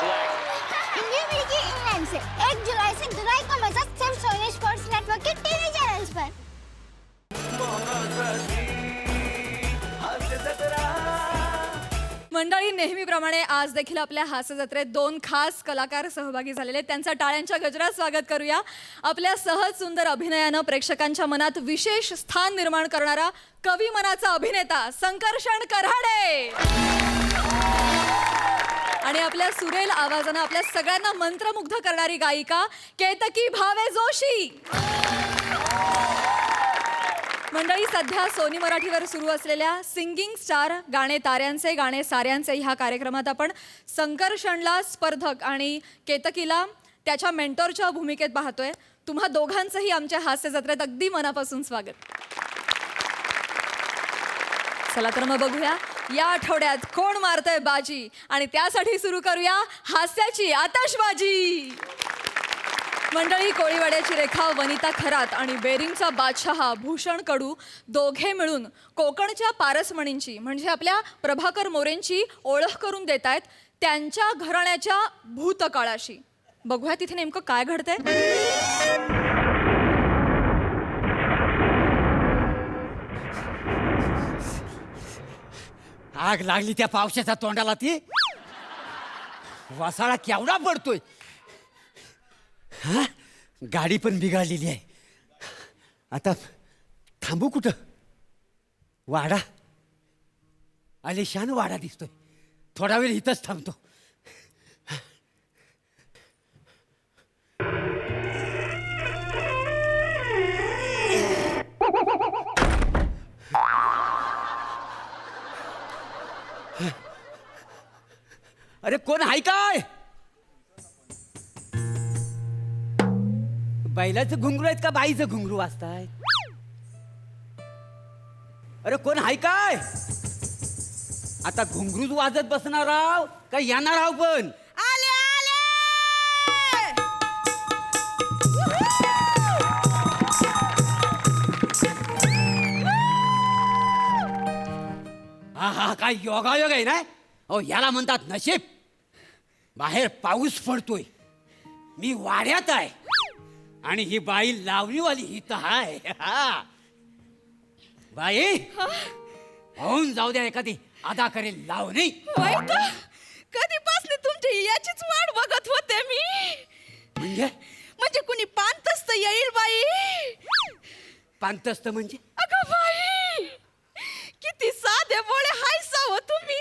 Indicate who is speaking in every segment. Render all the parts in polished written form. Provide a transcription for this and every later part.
Speaker 1: his leg.
Speaker 2: India मिलके England से 1 जुलाई से दुलाई का मजा सिर्फ सोनी स्पोर्ट्स नेटवर्क के टीवी चैनल्स पर।
Speaker 3: मंडळी, नेहमीप्रमाणे आज देखील आपल्या हास्य जत्रेत 2 खास कलाकार सहभागी झालेले आहेत. त्यांचं टाळ्यांच्या गजरात स्वागत करूया. आपल्या सहज सुंदर अभिनयानं प्रेक्षकांच्या मनात विशेष स्थान निर्माण करणारा कवी मनाचा अभिनेता संकर्षण कऱ्हाडे आणि आपल्या सुरेल आवाजानं आपल्या सगळ्यांना मंत्रमुग्ध करणारी गायिका केतकी भावे जोशी. मंडळी, सध्या सोनी मराठीवर सुरू असलेल्या सिंगिंग स्टार गाणे ताऱ्यांचे गाणे साऱ्यांचे ह्या कार्यक्रमात आपण संकर्षणला स्पर्धक आणि केतकीला त्याच्या मेंटॉरच्या भूमिकेत पाहतोय. तुम्हा दोघांचंही आमच्या हास्य जत्रेत अगदी मनापासून स्वागत. चला तर मग बघूया या आठवड्यात कोण मारतंय बाजी आणि त्यासाठी सुरू करूया हास्याची आतषबाजी. मंडळी, कोळीवाड्याची रेखा वनिता खरात आणि बेरिंगचा बादशहा भूषण कडू दोघे मिळून कोकणच्या पारसमणींची म्हणजे आपल्या प्रभाकर मोरेंची ओळख करून देत आहेत त्यांच्या घराण्याच्या भूतकाळाशी. बघूया तिथे नेमकं काय घडतंय.
Speaker 4: आग लागली त्या पावसाच्या तोंडाला. ती वासाळा केवढा पडतोय. हा, गाडी पण बिघडलेली आहे. आता थांबू कुठं. वाडा आलिशान वाडा दिसतोय. थोडा वेळ इथंच थांबतो. अरे कोण आहे काय. बैलाचं घुंगरू आहेत का बाईचं घुंगरू वाजताय. अरे कोण आहे काय. आता घुंगरूच वाजत बसणार आहो का येणार आहो. पण
Speaker 3: आले आले.
Speaker 4: हा हा, काय योगायोग आहे ना. अहो याला म्हणतात नशीब. बाहेर पाऊस पडतोय, मी वाड्यात आहे आणि ही बाई लावणीवाली इथं आहे. हा बाई, होऊन जाऊ द्या एखादी अदा करेल लावणी.
Speaker 3: कधीपासून तुमची याचीच वाट बघत होते मी.
Speaker 4: म्हणजे
Speaker 3: कुणी पांतस्त येईल बाई.
Speaker 4: पांतस्त म्हणजे.
Speaker 3: अगं बाई, किती साधे बोळे हायसा हो तुम्ही.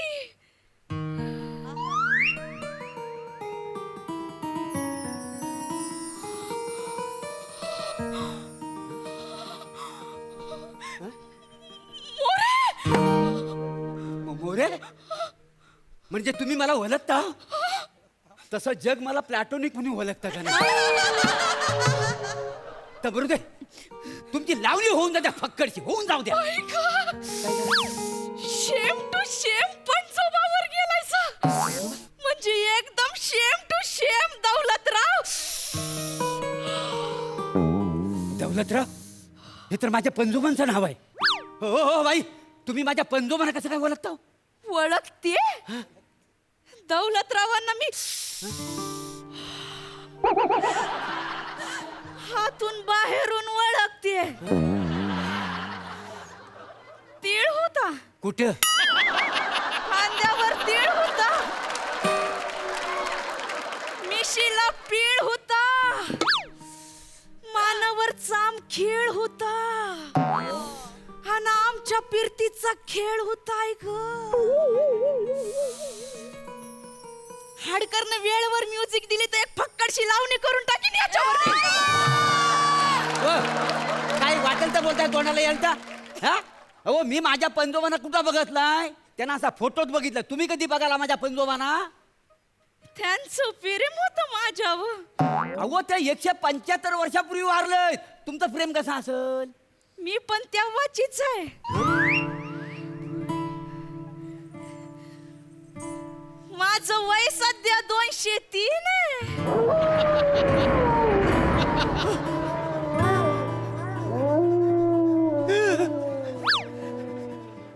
Speaker 4: मोरे म्हणजे तुम्ही मला ओळखता. तसं जग मला प्लॅटोनिक म्हणून ओळखता का नाही. तर बरोबर तुमची लावणी होऊन जाते. फक्कडची होऊन जाऊ द्या.
Speaker 3: शेम टू शेम पंचोबावर गेलायसा. म्हणजे एकदम शेम टू शेम दौलतराव.
Speaker 4: दौलतराव हे तर माझ्या पंजोबांचं नाव आहे. हो हो बाई, तुम्ही माझ्या पंजोबांना कसं काय ओळखता.
Speaker 3: ओळखते दौलतरावांना मी हातून बाहेरून ओळखते. तीळ होता
Speaker 4: कुठं.
Speaker 3: खांद्यावर तीळ होता. मिशीला पीळ होता. मानावर चामखीळ होता. हा ना आमच्या पिरतीचा खेळ होताय ग. हाडकरनं वेळेवर म्युझिक दिली तर एक फक्कडशी लावणी करून टाकीन याच्यावर.
Speaker 4: काय वाटेल तर बोलताय तोंडाला यांचा. हा हो, मी माझ्या पंजोबांना कुठं बघितलाय. त्यांना असा फोटोत बघितलं. तुम्ही कधी बघाला माझ्या पंजोबांना.
Speaker 3: त्यांचं प्रेम होतं माझ्यावर.
Speaker 4: अहो त्या 175 वर्षापूर्वी वारलंय. तुमचं प्रेम कसं असेल.
Speaker 3: मी पण तेव्हाचीच आहे. माझं वय सध्या 203 आहे.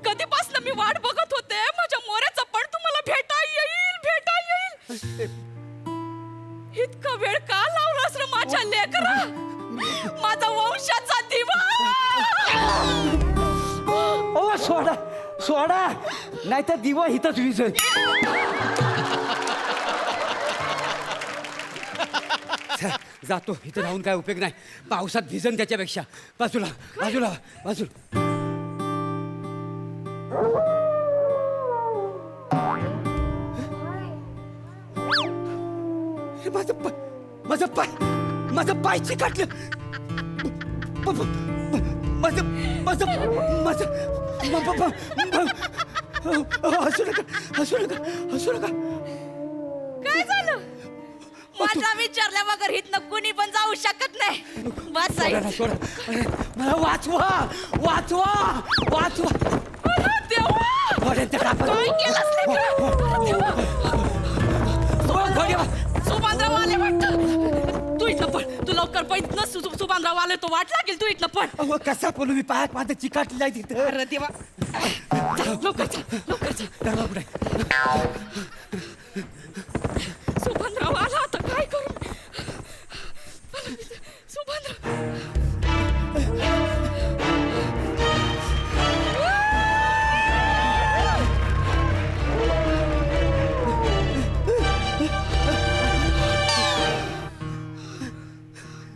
Speaker 3: कधीपासून मी वाट बघत होते माझ्या मोऱ्याचा पण तुम्हाला भेटा येईल. इतका वेळ का लावलास रे माझ्या लेकरा? माझा वंशाचा दिवा.
Speaker 4: ओ सोडा सोडा, नाही तर दिवा इथंच विजय. जातो, इथं राहून काय उपयोग नाही. पावसात भिजन त्याच्यापेक्षा. बाजूला बाजूला बाजूला. माझं पाय चिकटलं. माझं माझं माझं हसू नका हसू नका हसू नका.
Speaker 3: काय झालं? माझा विचारल्या बगर हितनं कुणी पण जाऊ शकत नाही. बस आई.
Speaker 4: सोडा सोडा. अरे, मला वाचवा वाचवा वाचवा.
Speaker 3: देवा, काय केलंस लेकरं? सुभानराव आले वाटतं. तू इथनं पळ, तू लवकर पळ. इथनं सुभानराव आले तो वाट लागेल. तू इथनं पळ.
Speaker 4: कसा बोलू मी? पायात माझं चिकाटलं आहे तिथं.
Speaker 3: अरे देवा, लवकर लवकर.
Speaker 4: दरवा पुढे.
Speaker 3: सुभानराव आला आता काय करू? सुभानराव.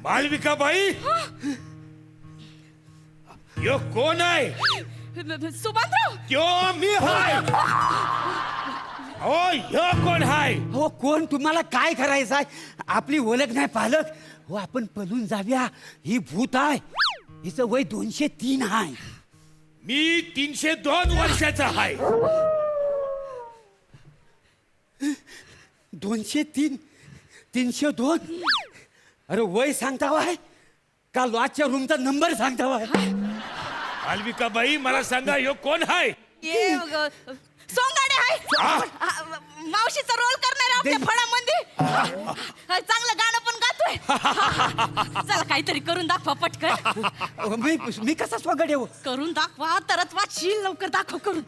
Speaker 1: मालविका बाई, यो कोण आहे?
Speaker 3: सुभानराव.
Speaker 1: यो मी हाय. हो, यो कोण हाय?
Speaker 4: हो, कोण? तुम्हाला काय करायचं आहे? आपली ओळख नाही पालक. हो, आपण पळून जाऊया. ही भूत आहे. हिचं वय 203 आहे.
Speaker 1: मी 302 वर्षाचा हाय.
Speaker 4: 203 302. अरे वय सांगता वाय का लॉजच्या रूमचा नंबर सांगता वाय?
Speaker 1: मालविका बाई, मला सांगा यो कोण हाय?
Speaker 3: सोंगाडे आहे. मावशीचा रोल करणार आपल्या फळामध्ये. चांगलं गाणं पण गातोय. चला काहीतरी करून दाखवा पटकन.
Speaker 4: मी कसा स्वागत येऊ?
Speaker 3: करून दाखवा, तरच वाचशील. लवकर दाखव करून.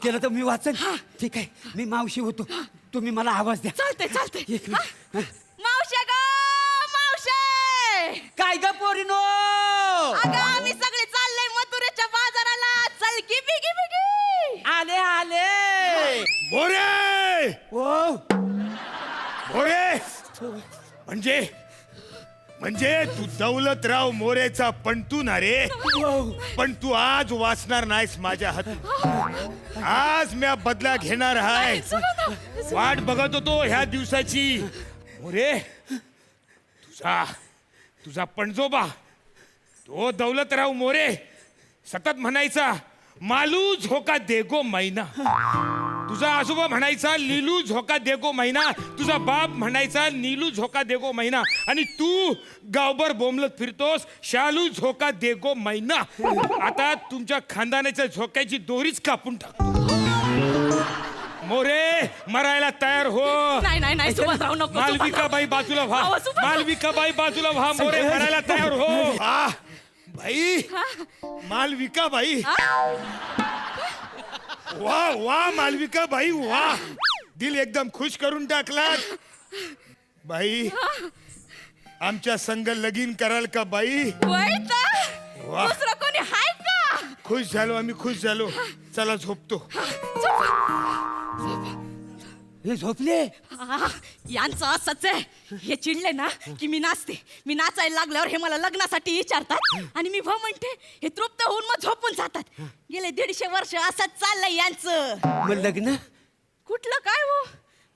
Speaker 4: केलं तर मी वाचन. ठीक आहे, मी मावशी होतो. तुम्ही मला आवाज द्या.
Speaker 3: चालतंय.
Speaker 4: एक मिनिट.
Speaker 3: मावशे ग, मावशे.
Speaker 4: काय ग पोरीनो?
Speaker 3: अगं आम्ही सगळे चाललोय मथुरेच्या बाजाराला. चल की बिगी बिगी.
Speaker 4: आले आले.
Speaker 1: मोरे,
Speaker 4: ओ
Speaker 1: मोरे. म्हणजे तू दौलतराव मोरेचा पंतू ना रे. पण तू आज वाचणार नाहीस माझ्या हातून. आज मी बदला घेणार आहे. वाट बघत होतो ह्या दिवसाची. मोरे, तुझा पणजोबा तो दौलतराव मोरे सतत म्हणायचा, मालू झोका देगो मैना. तुझा आजोबा म्हणायचा, लीलू झोका देगो मैना. तुझा बाप म्हणायचा, नीलू झोका देगो मैना. आणि तू गावभर बोंबलत फिरतोस, शालू झोका देगो मैना. आता तुमच्या खानदानाच्या झोक्याची दोरीच कापून टाक. मोरे, मरायला तयार हो.
Speaker 3: नाही सुभानराव नको.
Speaker 1: मालविका बाई बाजूला व्हा. मालविका बाई बाजूला व्हा. मोरे, मरायला तयार हो. बाई, मालविका बाई. वा मालविका बाई, वा. दिल एकदम खुश करून टाकलात. बाई, आमच्या संग लगीन कराल का बाई? वा.
Speaker 3: दुसरं कोणी हाय का?
Speaker 1: खुश झालो आम्ही, खुश झालो. चला झोपतो.
Speaker 4: हे झोपले.
Speaker 3: यांचं असंच आहे. हे चिडले ना की मी नाचते. मी नाचायला लागल्यावर हे मला लग्नासाठी विचारतात आणि मी हो म्हणते. हे तृप्त होऊन मग झोपून जातात. गेले 150 वर्ष असंच चाललंय यांचं.
Speaker 4: मग लग्न
Speaker 3: कुठलं काय हो?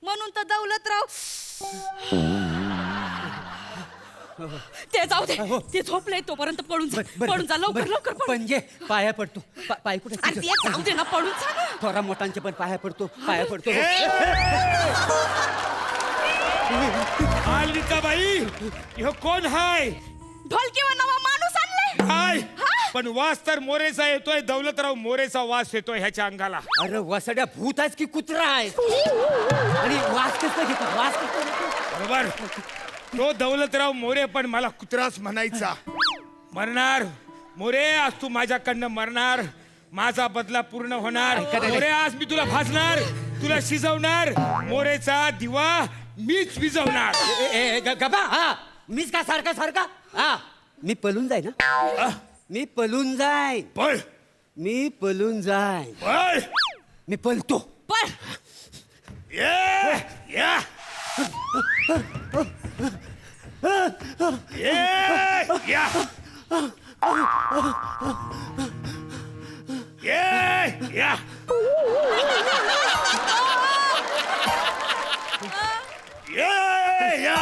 Speaker 3: म्हणून तर दौलतराव. ते जाऊ दे. ते झोपले तोपर्यंत पळून जा लवकर.
Speaker 4: म्हणजे पाया पडतो. पाय कुठे?
Speaker 3: अरे ते जाऊ दे ना, पळून जा ना.
Speaker 4: थोडा मोठ्यांचे पण पाया पडतो.
Speaker 1: मालविका बाई, ह्यो कोण हाय?
Speaker 3: ढोलकीवर नवा माणूस आणलाय.
Speaker 1: हाय, पण वास तर मोरेचा येतोय. दौलतराव मोरेचा वास येतोय ह्याच्या अंगाला.
Speaker 4: अरे वसड्या, भूत आहेस की कुत्रा आहे? आणि वास कसं घेतो? वास कसं घेतो?
Speaker 1: बरोबर. तो दौलतराव मोरे पण मला कुत्राच म्हणायचा. मरणार मोरे, आज तू माझ्याकडनं मरणार. माझा बदला पूर्ण होणार. मोरे, आज मी तुला भाजणार. तुला शिजवणार मोरेचा दिवा मीच विजवणार.
Speaker 4: गबा हा मीच का सारखा सारखा हा मी पळून जाईन ना. मी पळून जाईन.
Speaker 1: पळ
Speaker 4: मी पळून जाईन.
Speaker 1: पळ
Speaker 4: मी पळतो.
Speaker 3: पण
Speaker 1: ये या ये या ये या ये या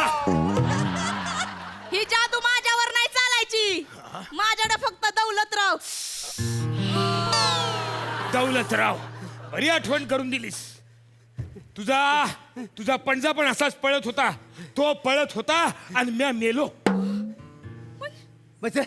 Speaker 3: ही जादू माझ्यावर नाही चालायची. माझ्याकडे फक्त दौलतराव.
Speaker 1: दौलतराव बरी आठवण करून दिलीस. तुझा पणजा पण असाच पळत होता. तो पळत होता आणि म्या मेलो.
Speaker 4: म्हणजे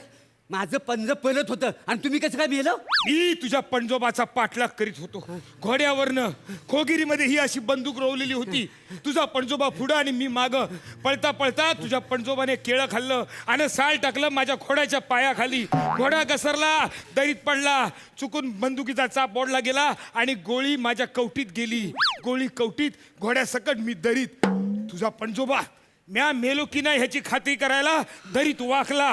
Speaker 4: माझं पंज पळत होतं आणि तुम्ही कसं काय मेलं.
Speaker 1: मी तुझ्या पणजोबाचा पाठलाग करीत होतो घोड्यावरनं. खोगिरीमध्ये ही अशी बंदूक रोवलेली होती. तुझा पणजोबा पुढं आणि मी मागं. पळता पळता तुझ्या पणजोबाने केळं खाल्लं आणि साल टाकलं माझ्या घोड्याच्या पायाखाली. घोडा घसरला, दरीत पडला. चुकून बंदुकीचा चाप ओढला गेला आणि गोळी माझ्या कवटीत गेली. गोळी कवटीत, घोड्यासकट मी दरीत. तुझा पणजोबा म्या मेलो की नाही ह्याची खात्री करायला दरीत वाकला.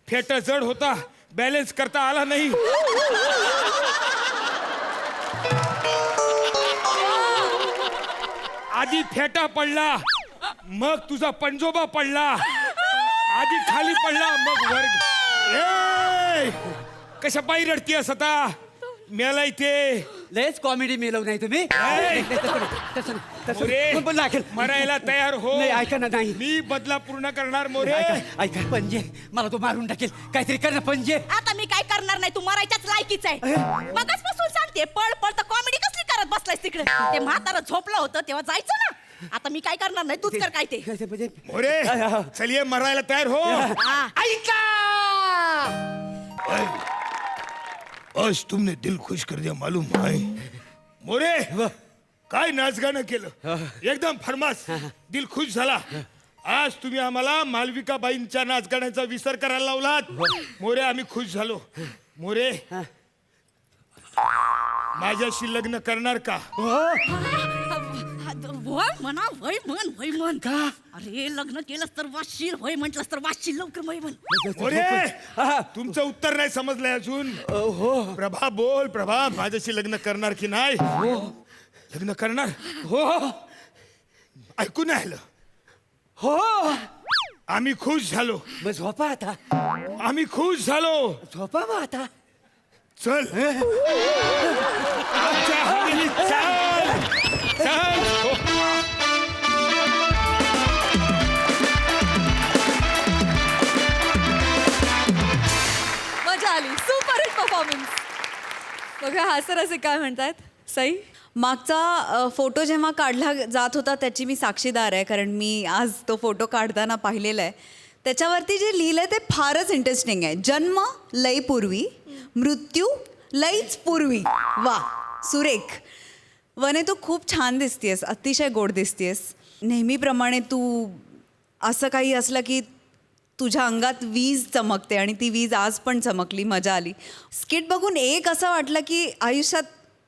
Speaker 1: फेट जड होता, बॅलन्स करता आला नाही. आधी फेटा पडला, मग तुझा पणजोबा पडला. आधी खाली पडला, मग वर. ए, कशा पायी रडतीयस आता. मेला इथे
Speaker 4: लयच कॉमेडी मेलव नाही तुम्ही.
Speaker 1: मोरे, मरायला तयार हो.
Speaker 4: नाही, ऐका ना, नाही.
Speaker 1: मी बदला पूर्ण करणार मोरे.
Speaker 4: ऐका पंजे मला तो मारून टाकेल. काहीतरी कर ना पंजे.
Speaker 3: आता मी काय करणार नाही. तू मरायच्याच लायकीच आहे. मगाचपासून सांगते पळ पळ तर कॉमेडी कसली करत बसलायस तिकडे. ते म्हातारं झोपलं होतं तेव्हा जायचं ना. आता मी काय करणार नाही. तूच कर काय ते.
Speaker 1: मोरे चलिए मरायला तयार हो.
Speaker 3: ऐका
Speaker 1: आज तुमने दिल खुश कर दिया मालूम है. मोरे काय नाचगाणं केलं. एकदम फरमास. दिल खुश झाला. आज तुम्ही आम्हाला मालविकाबाईंच्या नाचगाण्याचा विसर करायला लावलात. मोरे आम्ही खुश झालो. मोरे माझ्याशी लग्न करणार का.
Speaker 3: वय म्हणा वय म्हण वय म्हण का. अरे लग्न केलंस तर वाचशील. वय म्हटलंस तर वाचशील. लवकर वय म्हण.
Speaker 1: मोरे तुमचं उत्तर नाही समजलंय अजून. प्रभा बोल. प्रभा माझ्याशी लग्न करणार की नाही. लग्न करणार
Speaker 4: हो
Speaker 1: ऐकून आलं.
Speaker 4: हो
Speaker 1: आम्ही खुश झालो.
Speaker 4: मग झोपा आता.
Speaker 1: आम्ही खुश झालो.
Speaker 4: झोपा मग आता.
Speaker 1: चल आमच्या हवेलीत चल. चल
Speaker 3: मजा आली. Super hit performance. बघा हा सर असे काय म्हणतात. सई
Speaker 5: मागचा फोटो जेव्हा काढला जात होता त्याची मी साक्षीदार आहे, कारण मी आज तो फोटो काढताना पाहिलेला आहे. त्याच्यावरती जे लिहिलं आहे ते फारच इंटरेस्टिंग आहे. जन्म लयपूर्वी, मृत्यू लईच पूर्वी. वा सुरेख. वने तू खूप छान दिसतेस. अतिशय गोड दिसतेस. नेहमीप्रमाणे तू असं काही असलं की तुझ्या अंगात वीज चमकते आणि ती वीज आज पण चमकली. मजा आली. स्किट बघून एक असं वाटलं की आयुष्यात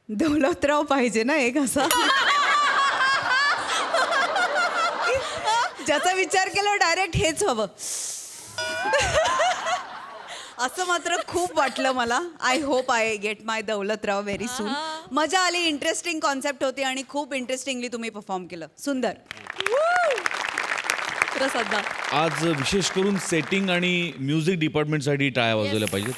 Speaker 5: दौलतराव पाहिजे ना एक असा. ज्याचा विचार केला डायरेक्ट हेच हवं. असं मात्र खूप वाटलं मला. I hope I get my Daulatrao very soon. मजा आली. इंटरेस्टिंग कॉन्सेप्ट होती आणि खूप इंटरेस्टिंगली तुम्ही परफॉर्म केलं. सुंदर.
Speaker 3: श्रद्धा
Speaker 6: आज विशेष करून सेटिंग आणि म्युझिक डिपार्टमेंटसाठी टाळ्या वाजवल्या पाहिजेत.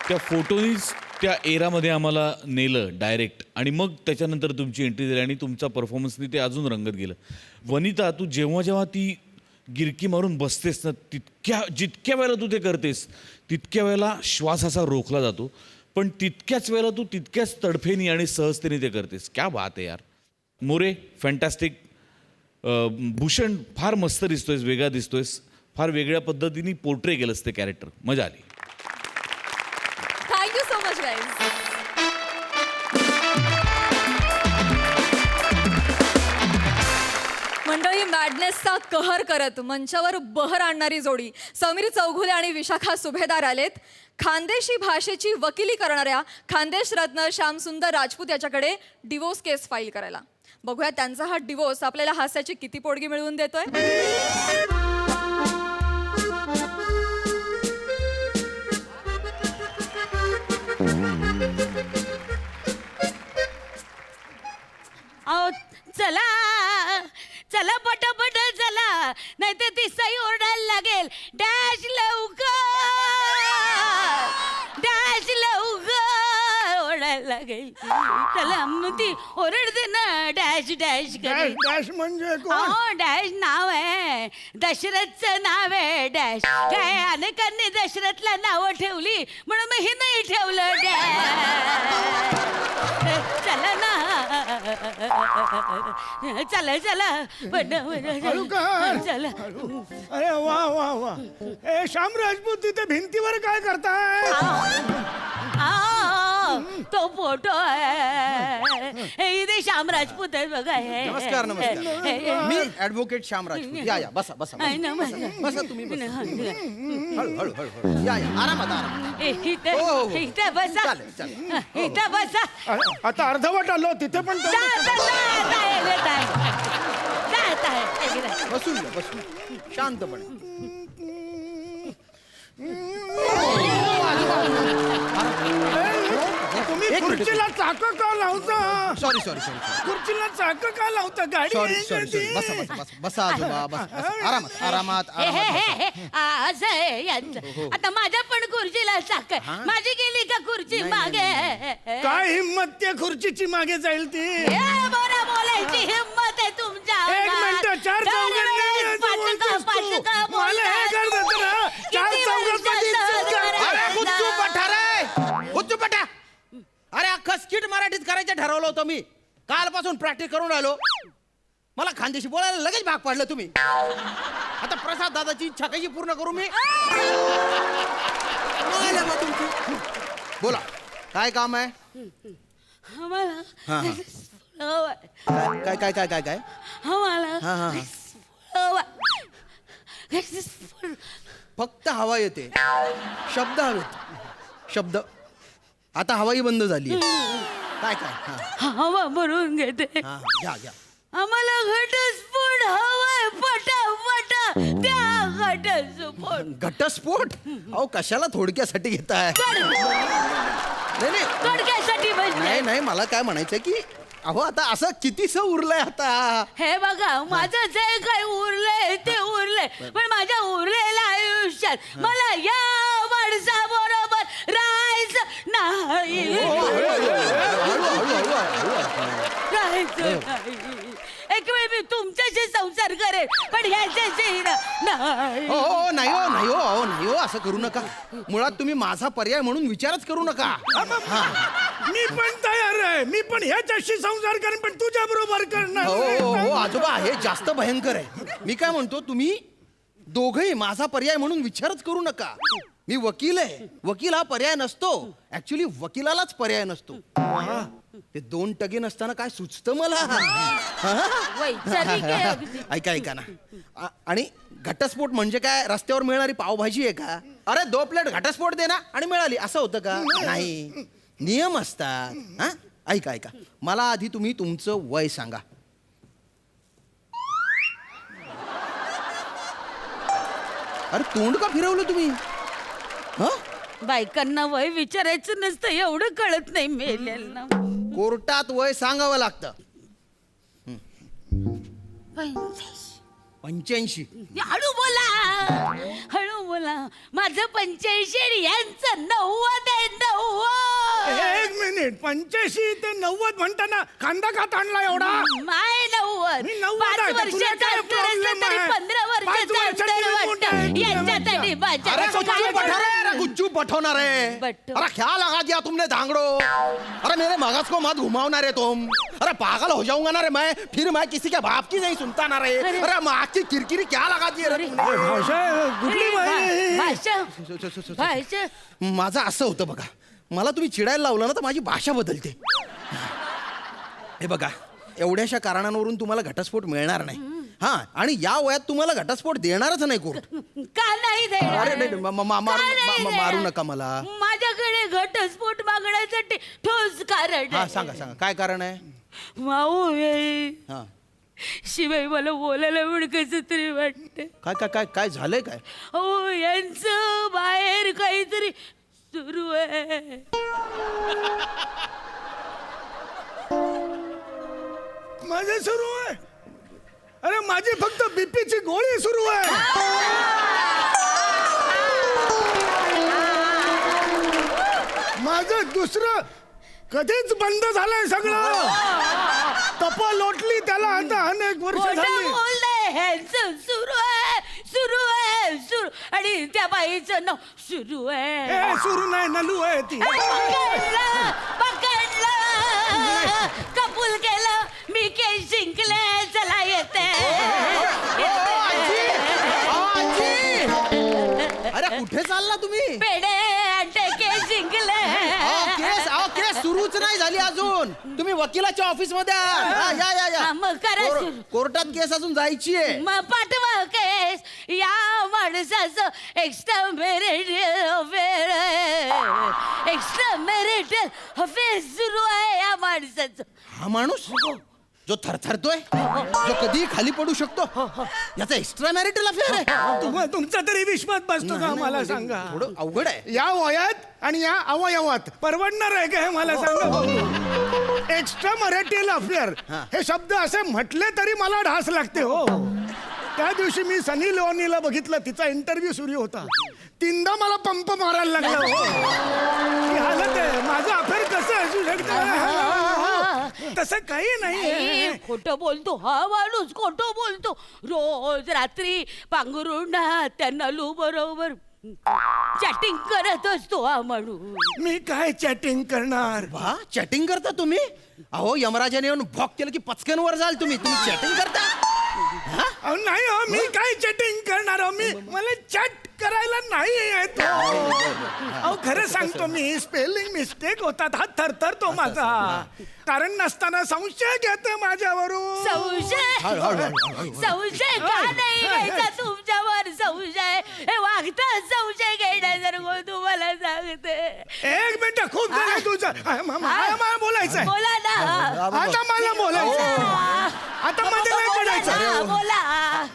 Speaker 6: त्या फोटोनीच त्या एरामध्ये आम्हाला नेलं डायरेक्ट आणि मग त्याच्यानंतर तुमची एंट्री झाली आणि तुमचा परफॉर्मन्सनी ते अजून रंगत गेलं. वनिता तू जेव्हा जेव्हा ती गिरकी मारून बसतेस ना जितक्या वेळेला तू ते करतेस तितक्या वेळेला श्वास असा रोखला जातो, पण तितक्याच वेळेला तू तितक्याच तडफेनी आणि सहजतेने ते करतेस. क्या बात आहे यार. मोरे फॅन्टॅस्टिक. भूषण फार मस्त दिसतोयस, वेगळा दिसतोयस. फार वेगळ्या पद्धतीने पोर्ट्रे केलंस ते कॅरेक्टर. मजा आली.
Speaker 3: Thank you so much guys. मंडळी मॅडनेसचा कहर करत मंचावर बहर आणणारी जोडी समीर चौघुले आणि विशाखा सुभेदार आलेत. खानदेशी भाषेची वकिली करणाऱ्या खानदेश रत्न श्यामसुंदर राजपूत याच्याकडे डिवोर्स केस फाईल करायला. बघूया त्यांचा हा डिवोर्स आपल्याला हास्याची किती पोटगी मिळवून देतोय.
Speaker 7: अहो चला चला पटापट चला नाही तर ती सई ओरडायला लागेल. डॅश लवकर ओरडायला लागेल. चला मग ती ओरडते ना डॅश डॅश करेल.
Speaker 8: डॅश म्हणजे कोण?
Speaker 7: अहो डॅश नाव आहे, दशरथचं नाव आहे डॅश. काय अनेकांनी दशरथला नावं ठेवली म्हणून मी हे नाही ठेवलं डॅश. चला ना चला चला
Speaker 8: हळूकर.
Speaker 7: चला.
Speaker 8: अरे वा वा वा. ए श्याम राजपूत तिथे भिंतीवर काय करताय?
Speaker 7: तो फोटो आहे इथे श्याम राजपूत आहे बघा. हे
Speaker 9: नमस्कार नमस्कार. मी ऍडव्होकेट श्याम राजपूत. या या बसा बसा
Speaker 7: आहे ना, बसा.
Speaker 9: बसा तुम्ही बसा. हळू हळू हळू हळू या या आरामात आरामात.
Speaker 7: इथे
Speaker 9: हो, हो.
Speaker 7: इथे बसा.
Speaker 9: चालेल, चालेल.
Speaker 7: इथे बसा.
Speaker 8: आता अर्धवट आलो तिथे पण
Speaker 7: जा, जा, जा, जा, येत आहे. जात आहे. इकडे.
Speaker 9: बसून घ्या बसून घ्या. शांतपणे.
Speaker 8: तुम्ही
Speaker 9: एक मिनिट.
Speaker 8: खुर्चीला चाक का लावता?
Speaker 9: सॉरी सॉरी सॉरी
Speaker 8: खुर्चीला चाक का लावता? गाडी
Speaker 9: सॉरी
Speaker 8: आहे
Speaker 9: सॉरी
Speaker 8: कधी?
Speaker 9: सॉरी. बसा बसा बसा बसा आजोबा बसा आरामात आरामात
Speaker 7: हे, हे,
Speaker 9: आरामात
Speaker 7: हे, हे. असं आहे यांचं. आता माझ्या पण खुर्चीला चाक आहे. माझी गेली का खुर्ची मागे.
Speaker 8: काय हिंमत त्या खुर्चीची मागे जाईल ती?
Speaker 7: हे बरं बोलायची हिंमत आहे तुमच्या
Speaker 8: एक
Speaker 7: अंगात.
Speaker 8: मिनिट, चार चौघात नाही
Speaker 7: दरवेळेस
Speaker 8: बोलतेस तू.
Speaker 7: पाचका
Speaker 8: मला हे कर देतो ना. चार
Speaker 7: किती
Speaker 8: चौघात
Speaker 7: वर्षाचं
Speaker 8: मध्ये इज्जत कर.
Speaker 7: घर
Speaker 9: अरे
Speaker 7: आहे
Speaker 9: गुच्चू
Speaker 7: ना.
Speaker 9: पठा रे गुच्चू पठा. अरे अख्खं स्किट मराठीत करायचं ठरवलं होतं मी. कालपासून प्रॅक्टिस करून राहिलो. मला खानदेशी बोलायला लगेच भाग पाडलं तुम्ही. आता प्रसाद दादाची इच्छा कशी पूर्ण करू मी? बोलायला मग तुमची. बोला काय काम आहे?
Speaker 7: आम्हाला
Speaker 9: हा, हा.
Speaker 7: हवं आहे.
Speaker 9: काय काय काय काय काय
Speaker 7: आम्हाला
Speaker 9: हा, हा, हा.
Speaker 7: हवं आहे.
Speaker 9: फक्त हवा येते. शब्द हवेत. शब्द. आता हवाई बंद झाली. काय काय हा
Speaker 7: हवा भरून घेते.
Speaker 9: हा हा. घ्या घ्या.
Speaker 7: आम्हाला घटस्फोट हवाय पटापट त्या घटस्फोट.
Speaker 9: घटस्फोट? अहो कशाला थोडक्यासाठी घेताय? नाही नाही
Speaker 7: थोडक्यासाठी
Speaker 9: नाही
Speaker 7: बसले.
Speaker 9: नाही मला काय म्हणायचं की अहो आता असं कितीसं उरलंय आता.
Speaker 7: हे बघा माझं जे काही उरलंय ते उरलंय पण माझ्या उरलेल्या आयुष्यात मला या माणसाबरोबर राहायचं नाही. राहायचं नाही. एक वेळ मी तुमच्याशी संसार करेन पण ह्याच्याशी नाही.
Speaker 9: हो हो नाही हो नाही हो अहो नाही हो असं करू नका. मुळात तुम्ही माझा पर्याय म्हणून विचारच करू नका.
Speaker 8: मी पण तयार आहे. मी पण ह्याच्याशी संसार करेन पण तुझ्या बरोबर करणार
Speaker 9: हो
Speaker 8: नाही.
Speaker 9: हो हो आजोबा हे जास्त भयंकर आहे. मी काय म्हणतो तुम्ही दोघंही माझा पर्याय म्हणून विचारच करू नका. मी वकील आहे. वकील हा पर्याय नसतो. ऍक्च्युली वकिलालाच पर्याय नसतो. ते 2 टगे नसताना काय सुचतं मला.
Speaker 7: वैचारिक आहे अगदी.
Speaker 9: ऐका ऐका ना. आणि घटस्फोट म्हणजे काय रस्त्यावर मिळणारी पावभाजी आहे का? अरे 2 प्लेट घटस्फोट दे ना आणि मिळाली असं होतं का? नाही नियम असतात. हा ऐका ऐका मला आधी तुम्ही तुमचं वय सांगा. अरे तोंड का फिरवलं तुम्ही? हा
Speaker 7: बायकांना वय विचारायचं नसतं एवढं कळत नाही मेल्यांना.
Speaker 9: कोर्टात वय सांगावं लागतं. 85.
Speaker 7: हळू बोला हळू बोला. माझं 85 आणि यांचं 90 आहे. 90.
Speaker 8: एक मिनिट 85 ते 90 म्हणताना खांदा खात आणला एवढा?
Speaker 7: माय 90.
Speaker 8: मी 90
Speaker 7: 5
Speaker 8: आहे. तुला
Speaker 7: वर्षाचं
Speaker 8: काय
Speaker 7: अंतर
Speaker 8: problem
Speaker 7: असलं तरी
Speaker 8: आहे?
Speaker 7: 15
Speaker 8: 5
Speaker 7: वर्षाचं
Speaker 8: वर्षाची
Speaker 7: अंतर
Speaker 8: मोठी
Speaker 7: वाटतं
Speaker 8: आहे.
Speaker 7: यांच्यात आणि माझ्यात.
Speaker 9: अरे गुच्चू पठारे अरे गुच्चू पठवना रे.
Speaker 7: बट्टो.
Speaker 9: अरे क्या लगा दिया तुमने धांगड़ो. अरे मेरे मगज को मत घुमाओ ना रे तुम. अरे पागल हो जाऊंगा ना रे मैं. फिर मैं किसी के बाप की नहीं सुनता ना रे. अरे माँ की किरकिरी क्या लगा दी रे तुमने?
Speaker 8: भाषा कुठली बाई?
Speaker 7: भाषा
Speaker 9: माझं असं होतं बघा. मला तुम्ही चिडायला लावलं ना तर माझी भाषा बदलते. हे बघा एवढ्याशा कारणांवरून तुम्हाला घटस्फोट मिळणार नाही. हा आणि या वयात तुम्हाला घटस्फोट देणारच नाही कोर्ट.
Speaker 7: का नाही देणार?
Speaker 9: अरे नाही, मारू नका मला.
Speaker 7: माझ्याकडे घटस्फोट मागण्यासाठी ठोस कारण
Speaker 9: हा
Speaker 7: आहे.
Speaker 9: सांगा सांगा काय कारण आहे.
Speaker 7: माऊ हे.
Speaker 9: हा
Speaker 7: शिवाय मला बोलायला पण कसं तरी वाटतं.
Speaker 9: काय काय काय काय झालंय काय.
Speaker 7: हो यांचं बाहेर काहीतरी सुरू आहे.
Speaker 8: माझे सुरू आहे. अरे माझी फक्त बीपीची गोळी सुरू आहे. माझं दुसरं कधीच बंद झालंय सगळं. तप लोटली त्याला आता अनेक वर्ष
Speaker 7: खोटं
Speaker 8: झाली.
Speaker 7: बोललंय. ह्यांचं सुरू आहे, सुरू आहे, सुरू. आणि त्या बाईचं नाव सुरू आहे.
Speaker 8: ए सुरू नाही नलू आहे ती.
Speaker 7: पकडलं, पकडलं. कबूल केलं, मी केस जिंकले. चला येते.
Speaker 9: अरे कुठे चालला तुम्ही.
Speaker 7: पेढे आणते, केस जिंकले.
Speaker 9: केस सुरूच नाही झाली अजून. तुम्ही वकिलाच्या ऑफिस मध्ये
Speaker 7: हा, मग करा सुरू.
Speaker 9: कोर्टात केस अजून जायची आहे.
Speaker 7: मग पाठवा केस. या माणसाचं एक्स्ट्रा मॅरिटल अफेअर आहे. एक्स्ट्रा मॅरिटल अफेअर सुरू आहे या माणसाचं.
Speaker 9: हा माणूस जो थरथरतोय, जो कधी खाली पडू शकतो, याचा एक्स्ट्रा मॅरिटल अफेअर आहे.
Speaker 8: तुमचा तरी विश्वास बसतो का मला सांगा.
Speaker 9: थोडं अवघड आहे.
Speaker 8: या वयात आणि या अवयवात परवडणार आहे का हे मला सांगा. एक्स्ट्रा मराठील अफेअर हे शब्द असे म्हटले तरी मला ढास लागते हो. त्या दिवशी मी सनी लिओनीला बघितलं, तिचा इंटरव्ह्यू सुरू होता. 3दा मला पंप मारायला लागला हो. ही हालत आहे. माझं अफेअर कसं असू शकतं. तसं काही नाही.
Speaker 7: खोटं बोलतो हा माणूस, खोटं बोलतो. रोज रात्री पांघरुण त्या नलू बरोबर चॅटिंग करत असतो हा माणूस.
Speaker 8: मी काय चॅटिंग करणार.
Speaker 9: वा चॅटिंग करता तुम्ही. अहो यमराजाने येऊन भॉक केलं की पचक्यांवर जाल तुम्ही. तुम्ही चॅटिंग करता.
Speaker 8: अहो नाही हो, मी काय चॅटिंग करणार हो. मला चॅट करायला नाही येत. अहो खरं सांगतो मी, स्पेलिंग मिस्टेक होतात. हा थरथरतो माझा. कारण नसताना संशय घेतो माझ्यावरून.
Speaker 7: संशय का नाही घ्यायचा तुमच्यावर. संशय हे वागता संशय घेण्यासारखं तुम्हाला सांगते.
Speaker 8: एक मिनिट खूप झालं तुझं. मला बोलायचंय.
Speaker 7: बोला ना.
Speaker 8: आता मला बोलायचं. आता मध्ये नाही पडायचं.
Speaker 7: बोला.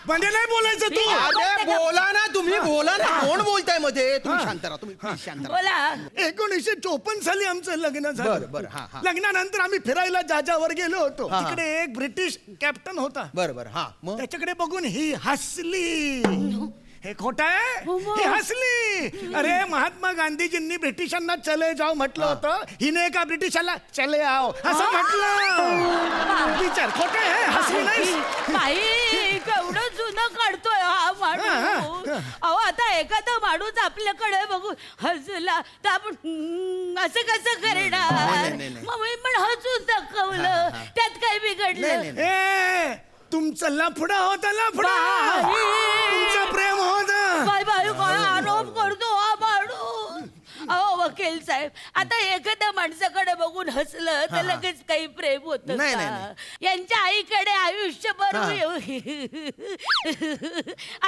Speaker 8: मध्ये नाही बोलायचं तू.
Speaker 9: अरे बोला ना तुम्ही, बोला ना. कोण बोलताय मध्ये. तुम्ही शांत राहा. तुम्ही please शांत राहा.
Speaker 7: बोला.
Speaker 8: 1954 साली आमचं लग्न झालं.
Speaker 9: बरं, हा, हा.
Speaker 8: लग्नानंतर आम्ही फिरायला जाजावर गेलो होतो. तिकडे एक ब्रिटिश कॅप्टन होता.
Speaker 9: बरं हा मग.
Speaker 8: त्याच्याकडे बघून ही हसली. हे खोट आहे. ही हसली. अरे महात्मा गांधीजींनी ब्रिटिशांना चले जाओ म्हटलं होतं. हिने एका ब्रिटिशाला चले आओ असं म्हटलं. विचार खोट आहे. हसली नाही.
Speaker 7: बाई केवढं जुनं काढतोय हा माणूस. अहो आता एखादा माणूस आपल्याकडे बघून हसला तर आपण असं कसं करणार. मग मी पण हसून दाखवलं. त्यात काय बिघडलं.
Speaker 8: ए तुमचं लफडा होता. लफडा. तुमचं प्रेम होत.
Speaker 7: बाय बाय काय आरोप करतो हा माणूस. अहो वकील साहेब, आता एखाद्या माणसाकडे बघून हसलं तर लगेच काही प्रेम होत
Speaker 9: नाही,
Speaker 7: का. यांच्या आईकडे आयुष्यभर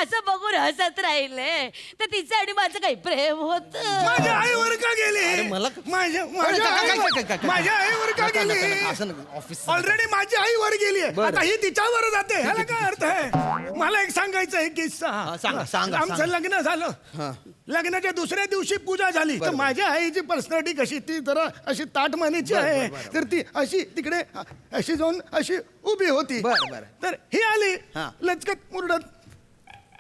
Speaker 7: असं बघून हसत राहिले तर तिचं आणि माझं काही प्रेम होत.
Speaker 8: माझ्या आईवर का गेली. माझ्या आईवर का गेली.
Speaker 9: ऑफिस
Speaker 8: ऑलरेडी माझी आई वर गेली. आता ही तिच्यावर जाते. ह्याला काय अर्थ आहे. मला एक सांगायचं आहे किस्सा.
Speaker 9: सांगा.
Speaker 8: आमचं लग्न झालं. लग्नाच्या दुसऱ्या दिवशी पूजा झाली. तर माझ्या आईची पर्सनॅलिटी कशी, ती जरा अशी ताटमानीची आहे. तर ती अशी तिकडे अशी जाऊन अशी उभी होती. तर ही आली लचकत मुरडत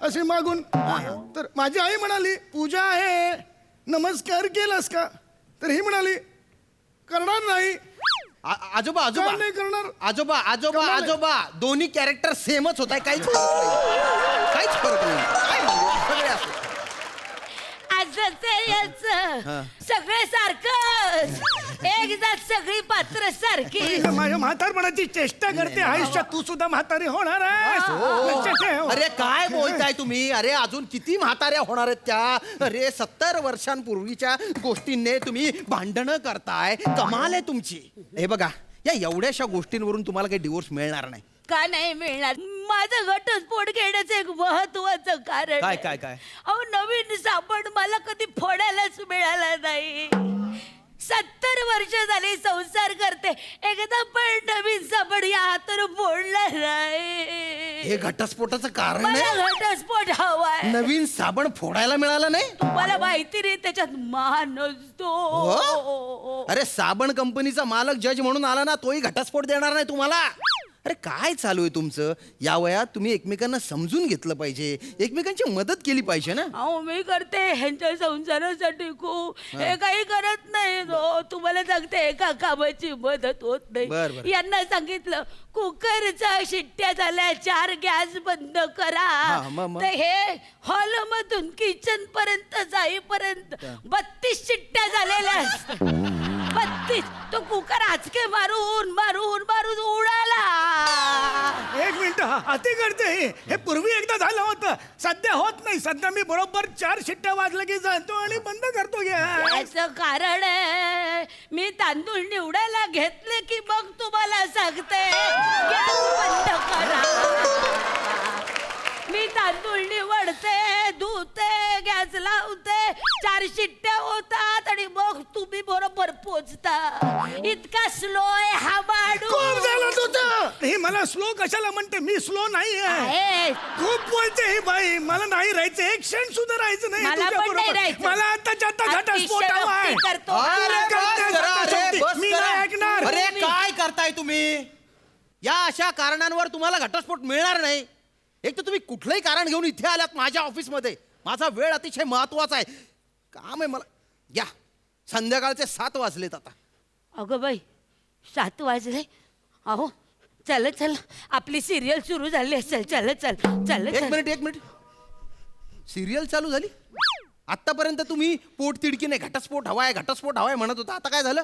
Speaker 8: अशी मागून. तर माझी आई म्हणाली पूजा आहे, नमस्कार केलास का. तर ही म्हणाली करणार नाही.
Speaker 9: आजोबा आजोबा
Speaker 8: नाही करणार.
Speaker 9: आजोबा आजोबा आजोबा दोन्ही कॅरेक्टर सेमच होत आहे. काहीच फरक नाही. सगळे असं.
Speaker 7: सगळे सारखं एक जात सगळी पात्र सारखी.
Speaker 8: माझ्या म्हातारपणाची चेष्टा करते. आयुष्यात तू सुद्धा म्हातारी होणार आहे.
Speaker 9: अरे काय बोलताय तुम्ही. अरे अजून किती म्हाताऱ्या होणार आहेत त्या. अरे 70 वर्षांपूर्वीच्या गोष्टींनी तुम्ही भांडणं करताय. कमाल आहे तुमची. हे बघा या एवढ्याशा गोष्टींवरून तुम्हाला काही डिवोर्स मिळणार नाही.
Speaker 7: का नाही मिळणार? माझं घटस्फोट घेण्याचं एक महत्वाचं कारण
Speaker 9: काय
Speaker 7: आहे.
Speaker 9: काय काय
Speaker 7: अहो नवीन साबण मला कधी फोडायलाच मिळाला नाही. 70 वर्ष झाली संसार करते, एकदा पण नवीन साबण या हातानं फोडला नाही.
Speaker 9: हे घटस्फोटाचं कारण
Speaker 7: मला
Speaker 9: आहे?
Speaker 7: घटस्फोट हवाय.
Speaker 9: नवीन साबण फोडायला मिळाला नाही?
Speaker 7: तुम्हाला माहिती नाही त्याच्यात मान असतो.
Speaker 9: हो? अरे साबण कंपनीचा मालक जज म्हणून आला ना, तोही घटस्फोट देणार नाही तुम्हाला. अरे काय चालू आहे तुमचं? या वयात तुम्ही एकमेकांना समजून घेतलं पाहिजे, एकमेकांची मदत केली पाहिजे ना.
Speaker 7: अहो मी करते ह्यांच्या संसारासाठी खूप. हे काही करत नाही. तुम्हाला सांगते एका कामाची मदत होत
Speaker 9: बर, बर.
Speaker 7: नाही. यांना सांगितलं कुकरच्या शिट्ट्या झाल्या, 4 गॅस बंद करा.
Speaker 9: मग?
Speaker 7: तर हे हॉल मधून किचन पर्यंत जाईपर्यंत 32 शिट्ट्या झालेल्या असतात. 32. तो कुकर आचके मारून मारून मारून उडाला.
Speaker 8: एक मिनिट, अति करते हे पूर्वी एकदा झालं होतं, सध्या होत नाही. सध्या मी बरोबर 4 शिट्ट्या वाजलं की जातो आणि बंद करतो गॅस.
Speaker 7: याचं कारण आहे मी तांदूळ निवडायला घेतले की मग तुम्हाला सांगते गॅस बंद करा. मी तांदूळ निवडते, धुते, गॅस लावते, 4 शिट्ट्या होतात आणि मग तुम्ही बरोबर पोचता. इतका स्लो आहे हा माणूस.
Speaker 8: खूप झालं तुझं. ही मला स्लो कशाला म्हणते? मी स्लो नाही आहे.
Speaker 7: आहे.
Speaker 8: खूप बोलते ही बाई. मला नाही राहायचं, एक क्षण सुद्धा राहायचं नाही
Speaker 7: मला पण
Speaker 8: तुझ्याबरोबर.
Speaker 7: नाही राहायचं.
Speaker 8: मला आताच्या आता घटस्फोट
Speaker 7: अतिशय
Speaker 8: हवा आहे.
Speaker 7: भक्ती करतो.
Speaker 9: अरे बस करा, अरे बस
Speaker 8: मी
Speaker 9: करा.
Speaker 8: नाही ऐकणार.
Speaker 9: अरे काय करताय तुम्ही? या अशा कारणांवर तुम्हाला घटस्फोट मिळणार नाही. एक तर तुम्ही कुठलंही कारण घेऊन इथे आलात माझ्या ऑफिसमध्ये. माझा वेळ अतिशय महत्वाचा आहे, काम आहे मला. या संध्याकाळचे 7 वाजलेत आता.
Speaker 7: अगं बाई 7 वाजले. अहो चल चल, आपली सिरियल सुरू झाली असेल. चल चल चल.
Speaker 9: एक मिनिट. सिरियल चालू झाली? आतापर्यंत तुम्ही पोट तिडकीने घटस्फोट हवाय म्हणत होता. आता काय झालं?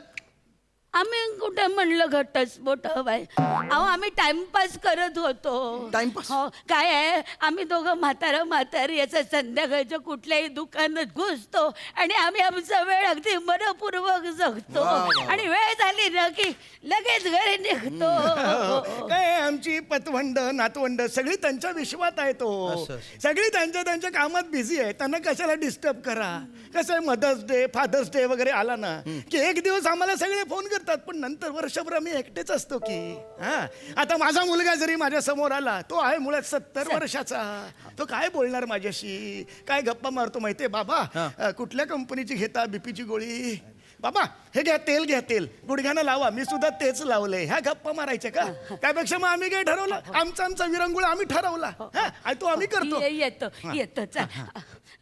Speaker 7: आम्ही कुठे म्हणलं घटस्फोट हवाय? अहो आम्ही टाइमपास करत होतो.
Speaker 9: टाइमपास?
Speaker 7: हो. काय आहे, आम्ही दोघं म्हातारी याचं संध्याकाळच्या कुठल्याही दुकानात घुसतो आणि आम्ही आमचा वेळ अगदी मनपूर्वक जगतो. आणि वेळ झाली ना की लगेच घरी निघतो.
Speaker 8: काय आमची पतवंड नातवंड सगळी त्यांच्या विश्वात आहे. तो सगळी त्यांच्या कामात बिझी आहे. त्यांना कशाला डिस्टर्ब करा. कसं आहे, मदर्स डे, फादर्स डे वगैरे आला ना की एक दिवस आम्हाला सगळे फोन करतात, पण नंतर वर्षभर आम्ही एकटेच असतो की. हा, आता माझा मुलगा जरी माझ्या समोर आला, तो आहे मुळात 70 वर्षाचा. तो काय बोलणार माझ्याशी? काय गप्पा मारतो माहितीये? बाबा कुठल्या कंपनीची घेता बीपीची गोळी? बाबा हे घ्या तेल गुडघ्यानं लावा. मी सुद्धा तेच लावलंय. ह्या गप्पा मारायच्या का? त्यापेक्षा मग आम्ही काय ठरवलं, आमचा विरंगुळ आम्ही ठरवला. हा, तो आम्ही करतो.
Speaker 7: येतो चल.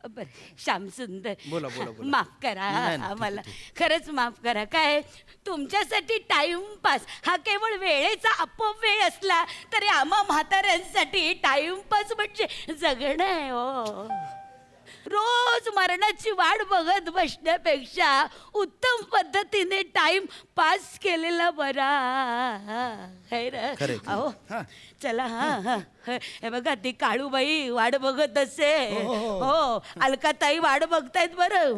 Speaker 7: बर श्याम सुंदर,
Speaker 9: बोला.
Speaker 7: माफ करा आम्हाला, खरंच माफ करा. काय तुमच्यासाठी टाइमपास हा केवळ वेळेचा अपव्यय असला तरी आम्हा म्हाताऱ्यांसाठी टाइमपास म्हणजे जगणं आहे. हो, रोज मरणाची वाट बघत बसण्यापेक्षा उत्तम पद्धतीने टाइम पास केलेला बरा. अहो चला. हा, हे बघा ती काळूबाई वाट बघत असे. हो, अलकाताई वाट बघतायत बरं.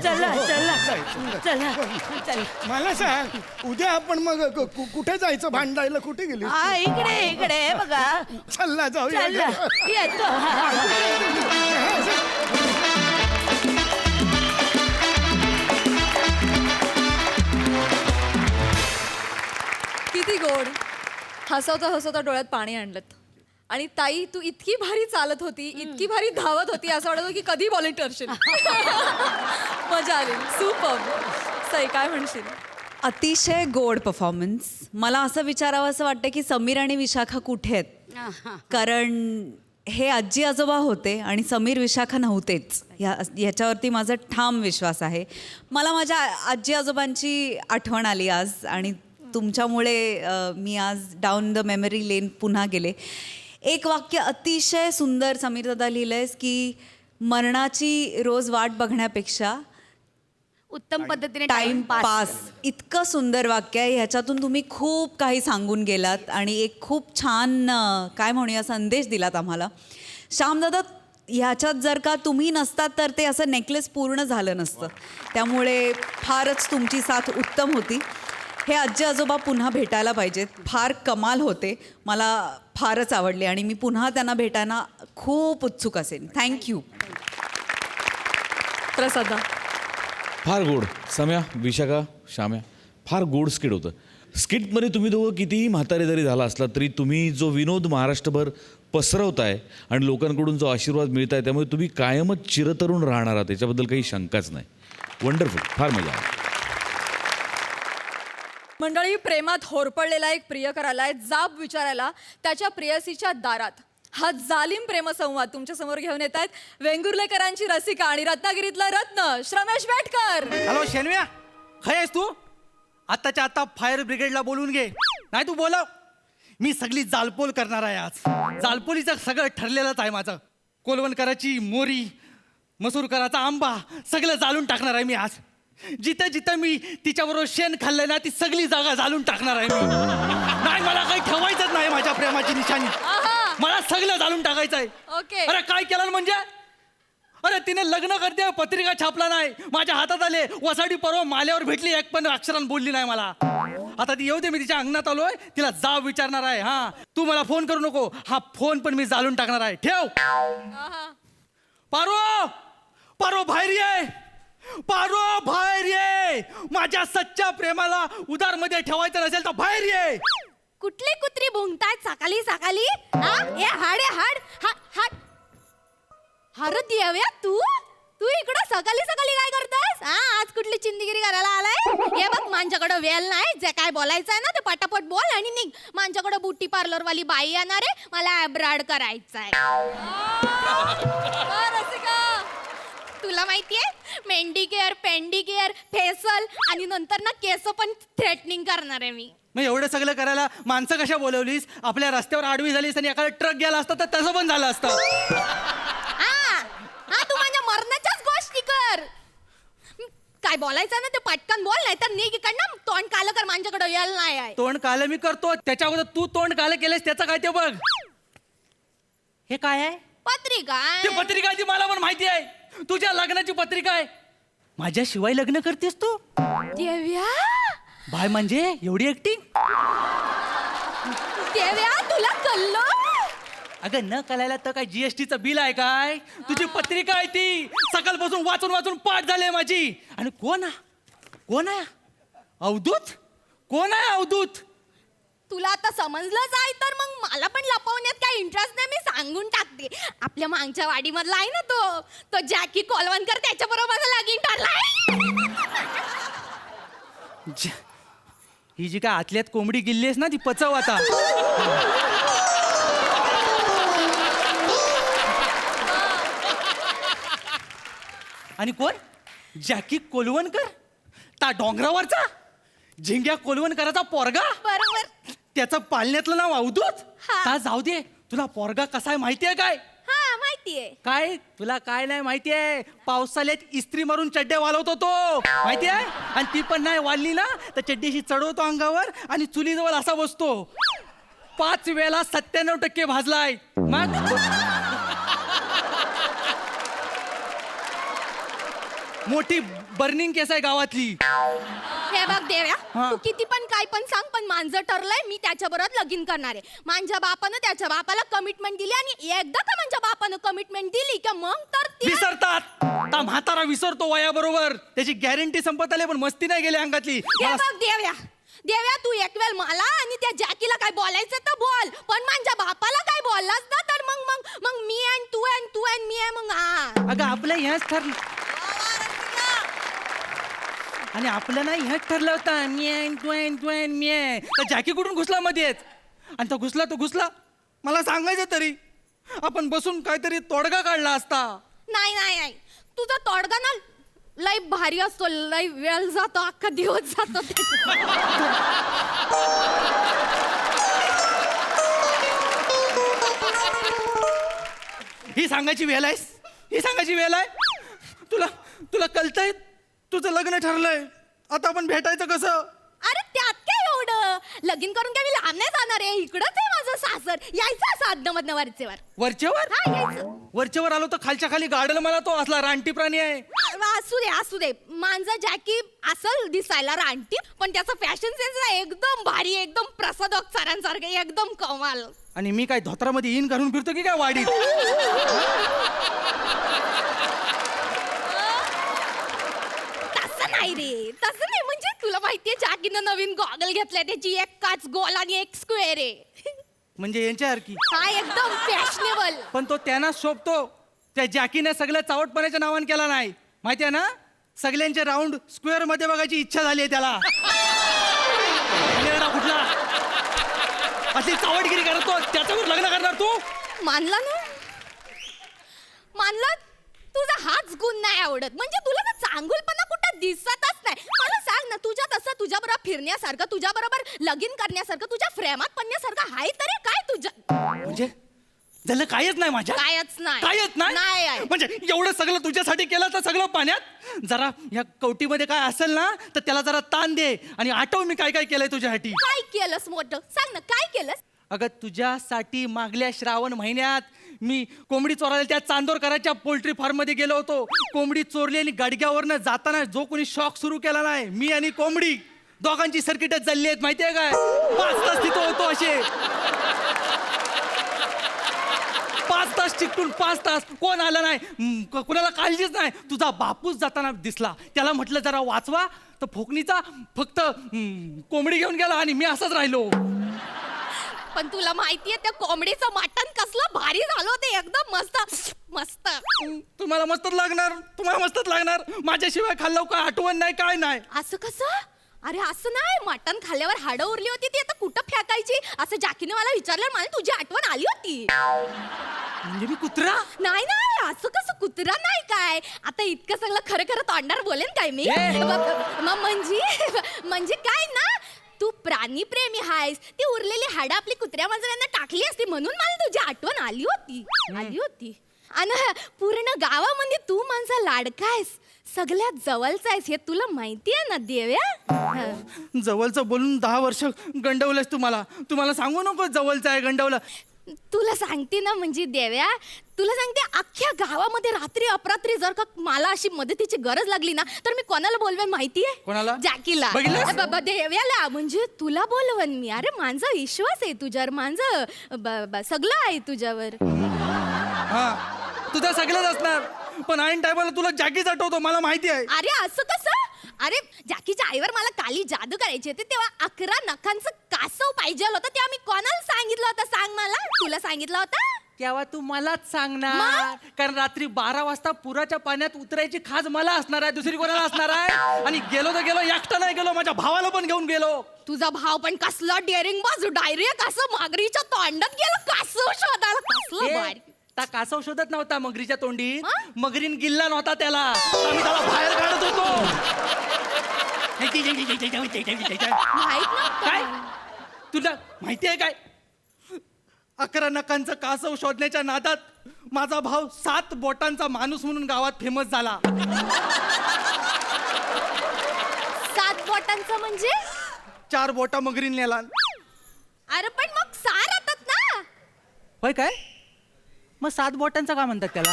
Speaker 7: चला चला चला चला.
Speaker 8: मला सांग, उद्या आपण मग कुठे जायचं? भांडायला कुठे गेली?
Speaker 7: इकडे बघा.
Speaker 8: चला जाऊया.
Speaker 7: चला येतो.
Speaker 3: किती गोड. हसवता डोळ्यात पाणी आणलं. आणि ताई तू इतकी भारी चालत होती, इतकी भारी धावत होती, असं वाटत होतं की कधी व्हॉलेंटिअरशील. मजा आली. सुपर. सई काय म्हणशील?
Speaker 5: अतिशय गोड परफॉर्मन्स. मला असं विचारावं असं वाटतं की समीर आणि विशाखा कुठे आहेत? कारण हे आजी आजोबा होते आणि समीर विशाखा नव्हतेच. याच्यावरती माझा ठाम विश्वास आहे. मला माझ्या आजी आजोबांची आठवण आली आज, आणि तुमच्यामुळे मी आज डाऊन द मेमरी लेन पुन्हा गेले. एक वाक्य अतिशय सुंदर समीर दादा लिहिलंयस की मरणाची रोज वाट बघण्यापेक्षा
Speaker 7: उत्तम पद्धतीने
Speaker 5: टाइमपास. इतकं सुंदर वाक्य आहे. ह्याच्यातून तुम्ही खूप काही सांगून गेलात आणि एक खूप छान काय म्हणूया संदेश दिलात आम्हाला. श्यामदादा, ह्याच्यात जर का तुम्ही नसतात तर ते असं नेकलेस पूर्ण झालं नसतं. त्यामुळे फारच तुमची साथ उत्तम होती. हे आजी आजोबा पुन्हा भेटायला पाहिजेत. फार कमाल होते. मला फारच आवडले आणि मी पुन्हा त्यांना भेटायला खूप उत्सुक असेल. थँक्यू.
Speaker 3: प्रसादा.
Speaker 6: फार गोड. सम्या, विशाखा, श्याम्या, फार गोड स्किट होतं. स्किटमध्ये तुम्ही दोघं कितीही म्हातारे जरी झाला असला तरी तुम्ही जो विनोद महाराष्ट्रभर पसरवताय आणि लोकांकडून जो आशीर्वाद मिळताय त्यामुळे तुम्ही कायमच चिरतरुण राहणार आहात, त्याच्याबद्दल काही शंकाच नाही. वंडरफुल. फार मजा आली.
Speaker 3: मंडळी, प्रेमात होरपळलेला एक प्रियकर आलाय जाब विचारायला त्याच्या प्रेयसीच्या दारात. हा जालिम प्रेमसंवाद तुमच्या समोर घेऊन येत आहेत वेंगुर्लेकरांची रसिका आणि रत्नागिरीतला रत्न श्रमेश बेटकर.
Speaker 10: हॅलो शेनव्या, खय आहेस तू? आत्ताच्या आता फायर ब्रिगेडला बोलवून घे. नाही तू बोलव. मी सगळी जालपोल करणार आहे आज. जालपोलीचं सगळं ठरलेलंच आहे माझं. कोलवणकराची मोरी, मसूरकराचा आंबा सगळं जाळून टाकणार आहे मी आज. जिथं जिथं मी तिच्याबरोबर शेण खाल्लंय ना ती सगळी जागा जाळून टाकणार आहे मी. नाही, मला काही ठेवायचंच नाही माझ्या प्रेमाची निशाणी. मला सगळं जाळून टाकायचं आहे.
Speaker 3: ओके.
Speaker 10: अरे काय केलं म्हणजे? अरे तिने लग्न करते पत्रिका छापला नाही, माझ्या हातात आले वसाडी परवा माल्यावर भेटली, एक पण अक्षरान बोलली नाही मला. आता ती येऊ दे, मी तिच्या अंगणात आलोय, तिला जाब विचारणार आहे. हा, तू मला फोन करू नको. हा फोन पण मी जाळून टाकणार आहे. ठेव. पारो, पारो बाहेर ये. पारो बाहेर ये. माझ्या सच्च्या प्रेमाला उदार मध्ये ठेवायचं नसेल तर बाहेर ये.
Speaker 2: कुठली कुत्री भुंकतायत सकाळी सकाळी? ए हाड हाड हाड. अरे देव्या, तू तू इकडं सकाळी सकाळी काय करतायस? आज कुठली चिंदगिरी करायला आलाय? हे बघ, माझ्याकडे वेळ नाही. जे काय बोलायचं आहे ना ते पटापट बोल आणि निघ. माझ्याकडे ब्युटी पार्लर वाली बाई येणार आहे, मला ॲब्रॉड करायचं आहे. तुला माहितीये, मेंढी केअर, पेंडी केअर, फेसल आणि नंतर ना केस पण थ्रेटनिंग करणार आहे मी.
Speaker 10: मग एवढं सगळं करायला माणसं कशा बोलवलीस? आपल्या रस्त्यावर आडवी झालीस आणि एखादा ट्रक गेला असता तर तसं पण झालं असतं.
Speaker 2: हा, तू माझ्या मरणाच्याच गोष्टी कर. काय बोलायचं ना ते पटकन बोल, नाही तर निघ इकडनं. तोंड कालं कर, माझ्याकडे येल नाही आहे.
Speaker 10: तोंड काल मी करतो, त्याच्या अगोदर तू तोंड काल केलंस त्याचं काय ते बघ. हे काय आहे?
Speaker 2: पत्रिका.
Speaker 10: ती पत्रिका ती मला पण माहिती आहे. तुझ्या लग्नाची पत्रिका आहे. माझ्याशिवाय लग्न करतेस तू?
Speaker 2: देव्या,
Speaker 10: बाय म्हणजे एवढी ऍक्टिंग?
Speaker 2: देव्या तुला कळलं?
Speaker 10: अगं न कळायला तर काय जीएसटीचं बिल आहे काय? तुझी पत्रिका आहे ती. सकाळपासून वाचून वाचून पाठ झाली माझी. आणि कोण आहे? अवधूत? कोण आहे अवधूत?
Speaker 2: तुला आता समजलंच आहे तर मग मला पण लपवण्यात काही इंटरेस्ट नाही. मी सांगून टाकते. आपल्या मागच्या वाडीमधला आहे ना तो जॅकी कोलवणकर, त्याच्या बरोबर माझा लगीन ठरलाय.
Speaker 10: ही जी काय आतल्यात कोंबडी गिल्लीस ना ती पचव आता. आणि कोण? जॅकी कोलवणकर? ता डोंगरावरचा झिंग्या कोलवणकराचा पोरगा?
Speaker 2: बरोबर.
Speaker 10: त्याचं पालण्यातलं नाव अवधूत?
Speaker 2: हा.
Speaker 10: ता जाऊ दे. तुला पोरगा कसा आहे माहितीये काय?
Speaker 2: हा, माहितीये.
Speaker 10: काय तुला काय नाही माहितीये? पावसाळ्यात इस्त्री मारून चड्ड्या वालवतो तो, माहितीये? आणि ती पण नाही वाढली ना तर चड्डीशी चढवतो अंगावर आणि चुलीजवळ असा बसतो. 5 वेळा 97% भाजलाय. मग मोठी बर्निंग केस आहे गावातली.
Speaker 2: हे बघ देव्या,
Speaker 10: हा.
Speaker 2: तू किती पण काय पण सांग, पण माझं ठरलंय मी त्याच्याबरोबर लगीन करणार आहे. माझ्या बापानं त्याच्या बापाला कमिटमेंट दिली आणि एकदा का माझ्या बापानं कमिटमेंट दिली का मग तर
Speaker 10: विसरतात. ता म्हातारा विसरतो वयाबरोबर. त्याची गॅरंटी संपत आली पण मस्ती नाही गेली अंगातली.
Speaker 2: हे बघ देव्या, तू एक वेळ मला आणि त्या जॅकीला काय बोलायचं तर बोल, पण माझ्या बापाला काय बोललास ना तर मग मी आणि तू आणि मी आहे मग. हा,
Speaker 10: अगं आपलं ह्याच ठरलं. आणि आपलं नाही ह्याच ठरलं होतं. मी जॅकी कुठून घुसला मध्ये? आणि तो घुसला. मला सांगायचं तरी आपण बसून काहीतरी तोडगा काढला असता.
Speaker 2: नाही, तुझा तोडगा ना लय भारी असतो, लय वेळ जातो, अख्खा दिवस जातो.
Speaker 10: ही सांगायची वेळ आहे? तुला कळतंय? तुझं लग्न ठरलंय, आता आपण भेटायचं कसं?
Speaker 2: अरे त्यात काय एवढं? लगीन करून काय मी लांब नाही जाणार आहे. इकडंच आहे माझं सासर. यायचं असं अदनमधनं वरचेवर.
Speaker 10: वरचेवर?
Speaker 2: हा, यायचं.
Speaker 10: वरचेवर आलो तर खालच्या खाली गाडल मला तो असला रानटी प्राणी आहे.
Speaker 2: असू दे माझा जॅकी असल दिसायला रानटी पण त्याचा फॅशन सेन्स एकदम भारी एकदम प्रसादक सरांसारखं एकदम कमाल.
Speaker 10: आणि मी काय धोत्रामध्ये इन घालून फिरतो की काय वाडीत?
Speaker 2: तसं नाही रे तसं नाही म्हणजे तुला माहितीये जॅकीनं नवीन गॉगल घेतलाय त्याची एक काच गोल आणि एक स्क्वेअर आहे.
Speaker 10: म्हणजे यांच्यासारखी.
Speaker 2: हा एकदम फॅशनेबल.
Speaker 10: पण तो त्यांना शोभतो. त्या जॅकीने सगळ्या चावटपणाच्या नावाने केला नाही माहितीये ना. सगळ्यांचे राऊंड स्क्वेअर मध्ये बघायची इच्छा झाली आहे त्याला. कुठला अशी चावटगिरी करतो त्याच्यावर लग्न करणार तू?
Speaker 2: मानला ना मानला तुझा हाच गुण नाही आवडत म्हणजे तुला ना चांगुलपणा कुठं दिसतच नाही. मला सांग ना तुझ्यात असं तुझ्या बरोबर फिरण्यासारखं तुझ्या बरोबर लगीन करण्यासारखं तुझ्या फ्रेमात पडण्यासारखं आहे तरी काय तुझ्या
Speaker 10: म्हणजे झालं कायच नाही माझ्या.
Speaker 2: कायच नाही.
Speaker 10: कायच
Speaker 2: नाही
Speaker 10: नाही
Speaker 2: आहे.
Speaker 10: म्हणजे एवढं सगळं तुझ्यासाठी केलं तर सगळं पाण्यात. जरा ह्या कवटीमध्ये काय असेल ना तर त्याला जरा ताण दे आणि आठव मी काय काय केलंय तुझ्यासाठी.
Speaker 2: काय केलंस मोठं सांग ना काय केलंस.
Speaker 10: अगं तुझ्यासाठी मागल्या श्रावण महिन्यात मी कोंबडी चोरायला त्या चांदोरकरांच्या पोल्ट्री फार्म मध्ये गेलो होतो. कोंबडी चोरली आणि गाडग्यावरनं जाताना जो कोणी शॉक सुरू केला नाही मी आणि कोंबडी दोघांची सर्किटच चालली आहेत माहितीये काय. 5 तास तिथं होतो असे 5 तास चिकटून 5 तास कोण आलं नाही कोणाला काळजीच नाही. तुझा बापूच जाताना दिसला त्याला म्हटलं जरा वाचवा तर फोकणीचा फक्त कोंबडी घेऊन गेला आणि मी असंच राहिलो.
Speaker 2: पण तुला माहितीये त्या कोंबडीचं मटण कसलं भारी झालं ते एकदम मस्त मस्त.
Speaker 10: तुम्हाला मस्तच लागणार तुम्हाला मस्तच लागणार. माझ्याशिवाय खाल्लं काय आठवण नाही काय नाही.
Speaker 2: असं कसं अरे असं नाही मटण खाल्ल्यावर हाडं उरली होती ती आता कुठं फेकायची असं जॅकीने मला विचारलं मला तुझी आठवण आली होती.
Speaker 10: म्हणजे मी कुत्रा
Speaker 2: नाही नाही असं कसं कुत्रा नाही काय आता इतकं सगळं खरं खरं तोंडावर बोलेन काय मी. म्हणजे काय ना तू प्राणीप्रेमी आहेस ती उरलेली हाडं आपली कुत्र्या मांजरांना टाकली असती म्हणून मला तुझी आठवण आली होती. आणि पूर्ण गावामध्ये तू माझा लाडका आहेस सगळ्यात जवळचा आहेस हे तुला माहिती आहे ना देव्या.
Speaker 10: जवळचं बोलून 10 वर्ष गंडवलंस तुम्हाला सांगू नको जवळचं आहे गंडवलं.
Speaker 2: तुला सांगते ना म्हणजे देव्या तुला सांगते अख्ख्या गावामध्ये रात्री अपरात्री जर का मला अशी मदतीची गरज लागली ना तर मी कोणाला बोलवेन माहितीये.
Speaker 10: कोणाला?
Speaker 2: जॅकीला.
Speaker 10: बघितलंस?
Speaker 2: बाबा देव्याला म्हणजे तुला बोलवन मी. अरे माझा विश्वास आहे तुझ्यावर माझं सगळं आहे तुझ्यावर.
Speaker 10: हा तुझं सगळंच असणार पण ऐन टायमाला तुला जॅकीच आठवतो मला माहिती आहे.
Speaker 2: अरे असं कसं अरे जॅकीच्या आईवर मला काली जादू करायची होती तेव्हा 11 नखांचं कासव पाहिजे होतं तेव्हा मी कोणाला सांगितलं होतं सांग मला. तुला सांगितलं होतं
Speaker 10: तेव्हा तू मलाच सांगणार कारण रात्री 12 वाजता पुराच्या पाण्यात उतरायची खाज मला असणार आहे दुसरी कोणाला असणार आहे. आणि गेलो तर गेलो एकटा नाही गेलो माझ्या भावाला पण घेऊन गेलो.
Speaker 2: तुझा भाव पण कसला डेअरिंग बाजू डायरेक्ट असं मागरीच्या तोंडात गेलो कासव शोधायला कसलं भारी.
Speaker 10: त्या कासव शोधत नव्हता मगरीच्या तोंडी मगरीन गिल्ला नव्हता त्याला आम्ही त्याला बाहेर काढत होतो.
Speaker 2: माहित
Speaker 10: काय
Speaker 2: नव्हतं.
Speaker 10: तुला माहिती आहे काय 11 नखांचं कासव शोधण्याच्या नादात माझा भाव 7 बोटांचा माणूस म्हणून गावात फेमस झाला.
Speaker 2: 7 बोटांचं म्हणजे
Speaker 10: 4 बोटा मगरीन नेला.
Speaker 2: अरे पण मग 6 राहतात ना.
Speaker 10: होय काय मग 7 बोटांचा काय म्हणतात त्याला.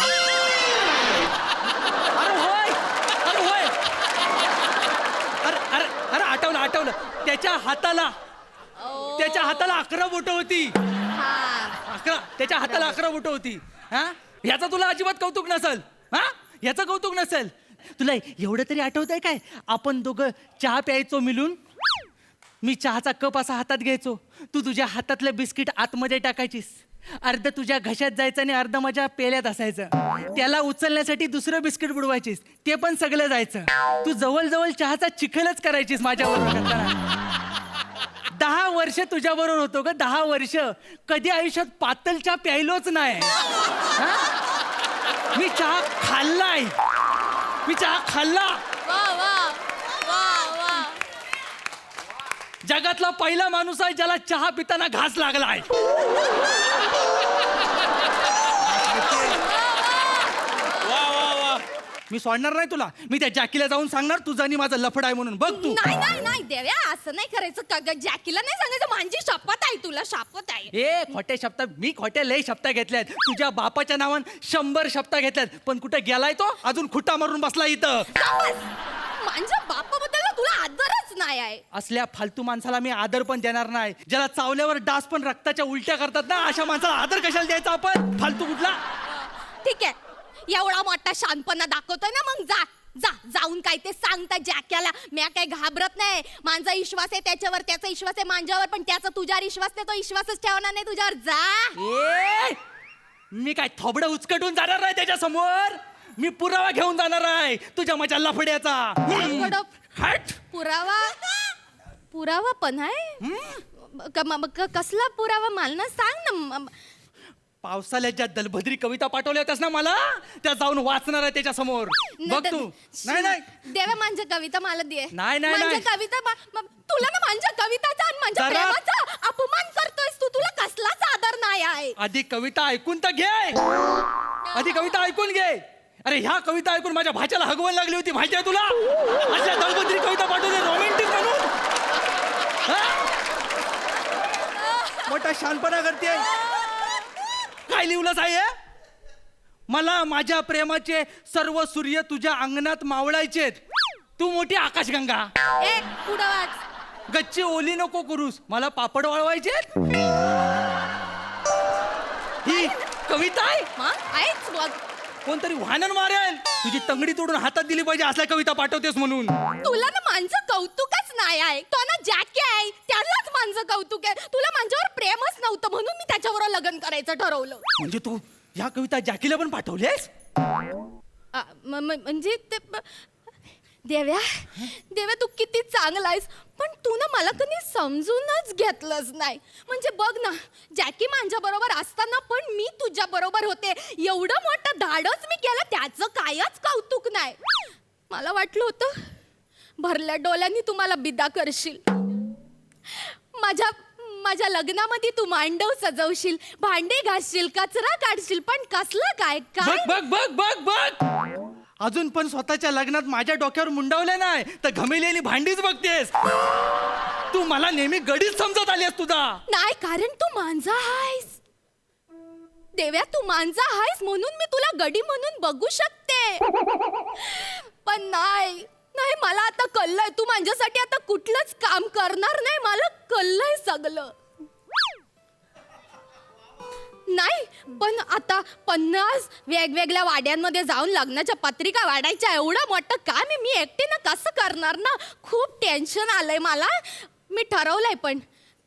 Speaker 10: अरे होय अरे होय अरे अरे अरे आठवलं त्याच्या हाताला 11 बोटं होती. 11 त्याच्या हाताला 11 बोटं होती. हा याचा तुला अजिबात कौतुक नसेल. हा याचं कौतुक नसेल. तुला एवढं तरी आठवत आहे काय आपण दोघं चहा प्यायचो मिळून. मी चहाचा कप असा हातात घ्यायचो तू तुझ्या हातातलं बिस्किट आतमध्ये टाकायचीस अर्ध तुझ्या घशात जायचं आणि अर्ध माझ्या पेल्यात असायचं. त्याला उचलण्यासाठी दुसरं बिस्किट बुडवायचीस ते पण सगळं जायचं. तू जवळ चहाचा चिखलच करायचीस माझ्याबरोबर करताना. 10 वर्ष तुझ्याबरोबर होतो ग 10 वर्ष कधी आयुष्यात पातळ चहा प्यायलोच नाही. मी चहा खाल्ला
Speaker 2: वा वा वा वा.
Speaker 10: जगातला पहिला माणूस आहे ज्याला चहा पिताना घास लागलाय. मी सोडणार नाही तुला. मी त्या जॅकीला जाऊन सांगणार तुझं आणि माझं लफड आहे म्हणून. बघ तू.
Speaker 2: नाही नाही नाही देव्या, असं नाही करायचं. जॅकीला नाही सांगायचं. माझी शपथ आहे, तुला शपथ आहे.
Speaker 10: ए खोटे शब्द, मी खोटे लय शब्द घेतल्यात. तुझ्या बापाच्या नावान 100 शब्द घेतल्यात. पण कुठे गेलाय तो? अजून खुट्टा मारून बसला इथं.
Speaker 2: माझ्या बापाबद्दल तुला आदरच नाही आहे.
Speaker 10: असल्या फालतू माणसाला मी आदर पण देणार नाही. ज्याला चावल्यावर डास पण रक्ताच्या उलट्या करतात ना, अशा माणसाला आदर कशाला द्यायचा आपण? फालतू कुठला.
Speaker 2: ठीक आहे, एवढा मोठा शानपणा दाखवतोय ना, मग जा जा जाऊन काय ते सांगता जॅक्याला. मी काय घाबरत नाही. माझा विश्वास आहे त्याच्यावर, त्याचा विश्वास आहे माझ्यावर, पण त्याचा तुझ्यावर विश्वास नाही. तो विश्वासच ठेवणार नाही तुझ्यावर. जा.
Speaker 10: मी काय थोबडं उचकटून जाणार नाही त्याच्या समोर. मी पुरावा घेऊन जाणार आहे तुझ्या माझ्या लफड्याचा. हट.
Speaker 2: पुरावा? पुरावा पण आहे? कसला पुरावा मला ना सांग ना.
Speaker 10: पावसाळ्यात ज्या दलभद्री कविता पाठवल्या होत्यास ना मला, त्या जाऊन वाचणार आहे त्याच्या समोर. बघ तू. नाही नाही
Speaker 2: देवा, माझ्या कविता मला दे.
Speaker 10: नाही, नाही,
Speaker 2: माझ्या
Speaker 10: नाही.
Speaker 2: कविता तुला ना माझ्या कविताचा आणि माझ्या
Speaker 10: जरा-
Speaker 2: प्रेमाचा अपमान करतोयस तू. तुला कसलाच आदर नाही आहे.
Speaker 10: आधी कविता ऐकून तर घे. आधी कविता ऐकून घे. अरे ह्या कविता ऐकून माझ्या भाच्याला हगवण लागली होती, माहिती आहे तुला? अशा दलभद्री कविता पाठवते रोमॅन्टिक म्हणून. मोठा शानपणा करते. काय लिहिलंच आहे? मला माझ्या प्रेमाचे सर्व सूर्य तुझ्या अंगणात मावळायचेत. तू मोठी आकाशगंगा.
Speaker 2: एक पुढं वाच.
Speaker 10: गच्ची ओली नको करूस, मला पापड वाळवायचेत. ही कविता आहे?
Speaker 2: मग आहेच बघ.
Speaker 10: कोणतरी वाहन मारेल. तुझी तंगडी तोडून हातात दिली पाहिजे असल्या कविता पाठवतेस म्हणून.
Speaker 2: तुला ना माझं कौतुकच नाही आहे. तो ना जॅकी आहे, त्यालाच माझं कौतुक आहे. तुला माझ्यावर प्रेमच नव्हतं म्हणून मी त्याच्याबरोबर लग्न करायचं ठरवलं.
Speaker 10: म्हणजे तू ह्या कविता जॅकीला पण पाठवलीस?
Speaker 2: म्हणजे ते देव्या, देव्या तू किती चांगला आहेस, पण तू ना मला कधी समजूनच घेतलंच नाही. म्हणजे बघ ना, जॅकी माझ्या बरोबर असताना पण मी तुझ्या बरोबर होते. एवढं मोठं धाडस मी केलं, त्याचं कायच कौतुक नाही. मला वाटलं होतं भरल्या डोळ्यांनी तुम्हाला बिदा करशील. माझ्या लग्नामध्ये तू मांडव सजवशील, भांडे घासशील, कचरा काढशील, पण कसलं काय काय.
Speaker 10: बघ बघ बघ बघ बघ. अजून पण स्वतःच्या लग्नात माझ्या डोक्यावर मुंडावले नाही तर घमेलेली भांडीच बघतेस. तू मला नेहमी गडीच समजत आलीस तुझा.
Speaker 2: नाही, कारण तू मांजा आहेस. देव्या, तू मांजा आहेस म्हणून मी तुला गडी म्हणून बघू शकते. पण नाही नाही, मला आता कळलंय तू माझ्यासाठी आता कुठलंच काम करणार नाही. मला कळलंय सगळं. नाही, पण आता 50 वेगवेगळ्या वाड्यांमध्ये जाऊन लग्नाच्या पत्रिका वाढायच्या, एवढं मोठं काम आहे. मी एकटीनं कसं करणार ना. खूप टेन्शन आलंय मला. मी ठरवलंय, पण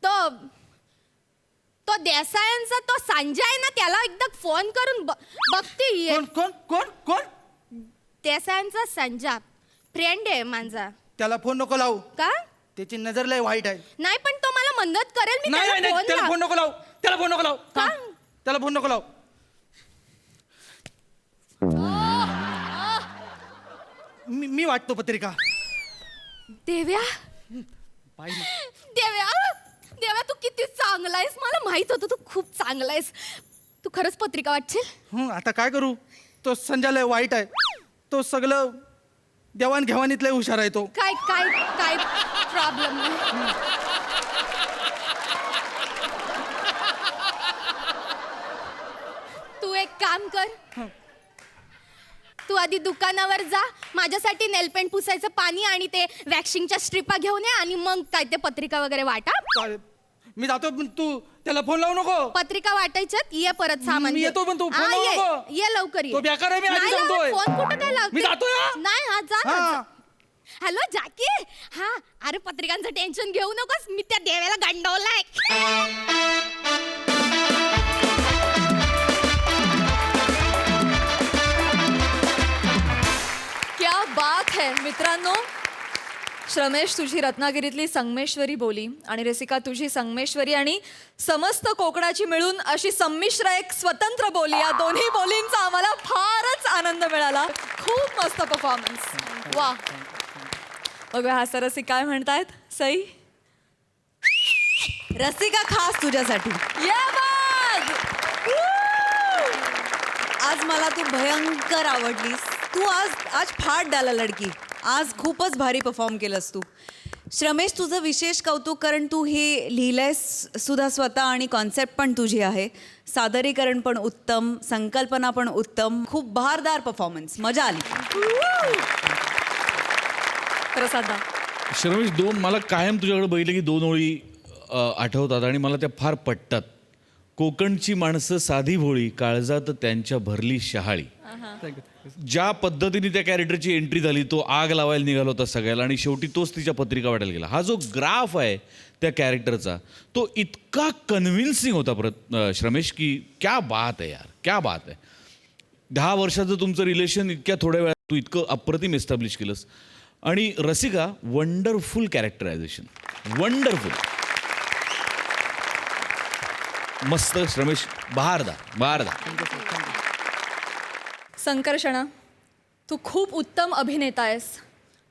Speaker 2: तो देसायांचा तो संजय आहे ना, त्याला एकदा फोन करून बघते.
Speaker 10: कोण कोण कोण कोण?
Speaker 2: देसायांचा संजय फ्रेंड आहे माझा.
Speaker 10: त्याला फोन नको लावू.
Speaker 2: का?
Speaker 10: त्याची नजर लय वाईट आहे.
Speaker 2: नाही, पण तो मला मदत करेल. मी
Speaker 10: नाही नाही, त्याला फोन नको लावू. त्याला फोन नको लावू.
Speaker 2: का?
Speaker 10: त्याला फोन नको लावू. मी वाटतो पत्रिका.
Speaker 2: देव्या,
Speaker 10: बाई
Speaker 2: देव्या, देव्या तू किती चांगला आहेस. मला माहित होतं तू खूप चांगला आहेस. तू खरंच पत्रिका वाटशील?
Speaker 10: आता काय करू? तो संजय लय वाईट आहे. तो सगळं देवाणघेवाणीत लय हुशार आहे तो.
Speaker 2: काय काय काय प्रॉब्लेम नाही. तू एक काम कर, तू आधी दुकानावर जा, माझ्यासाठी नेलपेंट पुसायचं पाणी आणि ते वॅक्सिंगच्या स्ट्रिपा घेऊन ये, आणि मग काय ते पत्रिका वगैरे वाटा.
Speaker 10: चालेल. मी जातो, पण तू त्याला फोन लावू नको.
Speaker 2: पत्रिका वाटायच्यात, ये परत सामान
Speaker 10: मी
Speaker 2: घेऊन.
Speaker 10: येतो, पण तू फोन
Speaker 2: हा,
Speaker 10: लावू
Speaker 2: ये
Speaker 10: नको.
Speaker 2: ये लवकर ये.
Speaker 10: तो बेकार आहे, मी आधी
Speaker 2: नाही लावत,
Speaker 10: सांगतोय.
Speaker 2: फोन कुठं काय लावते?
Speaker 10: मी जातोय हा.
Speaker 2: नाही, हा जा ना,
Speaker 10: हा.
Speaker 2: जा. Hello Jackie. हा, अरे पत्रिकांचं टेन्शन घेऊ नकोस, मी त्या देव्याला गंडवलाय.
Speaker 3: क्या बात है मित्रांनो. श्रमेश, तुझी रत्नागिरीतली संगमेश्वरी बोली आणि रसिका तुझी संगमेश्वरी आणि समस्त कोकणाची मिळून अशी संमिश्र एक स्वतंत्र बोली, या दोन्ही बोलींचा आम्हाला फारच आनंद मिळाला. खूप मस्त परफॉर्मन्स. वा. बघूया हा सरसी काय म्हणतायत. सई,
Speaker 5: रसिका खास तुझ्यासाठी.
Speaker 3: या बघ.
Speaker 5: आज मला तू भयंकर आवडलीस. तू आज फाट डाला लडकी. आज खूपच भारी परफॉर्म केलंस तू. श्रमेश, तुझं विशेष कौतुक, कारण तू हे लिहिलंयस सुद्धा स्वतः आणि कॉन्सेप्ट पण तुझी आहे. सादरीकरण पण उत्तम, संकल्पना पण उत्तम. खूप बहारदार परफॉर्मन्स, मजा आली.
Speaker 3: प्रसादा.
Speaker 6: श्रमेश, मला कायम तुझ्याकडे बघितलं की 2 ओळी आठवतात आणि मला त्या फार पटतात. कोकणची माणसं साधी भोळी, काळजात त्यांच्या भरली शहाळी. ज्या पद्धतीने त्या कॅरेक्टरची एंट्री झाली, तो आग लावायला निघाला होता सगळ्याला आणि शेवटी तोच तिच्या पत्रिका वाटायला गेला. हा जो ग्राफ आहे त्या कॅरेक्टरचा, तो इतका कन्व्हिन्सिंग होता श्रमेश, की क्या बात आहे यार, क्या बात आहे. 10 वर्षाचं तुमचं रिलेशन इतक्या थोड्या वेळात तू इतकं अप्रतिम एस्टॅब्लिश केलंस. आणि रसिका, वंडरफुल कॅरेक्टरायझेशन, वंडरफुल, मस्त. श्रमेश, बहारदार.
Speaker 3: संकर्षणा, तू खूप उत्तम अभिनेता आहेस.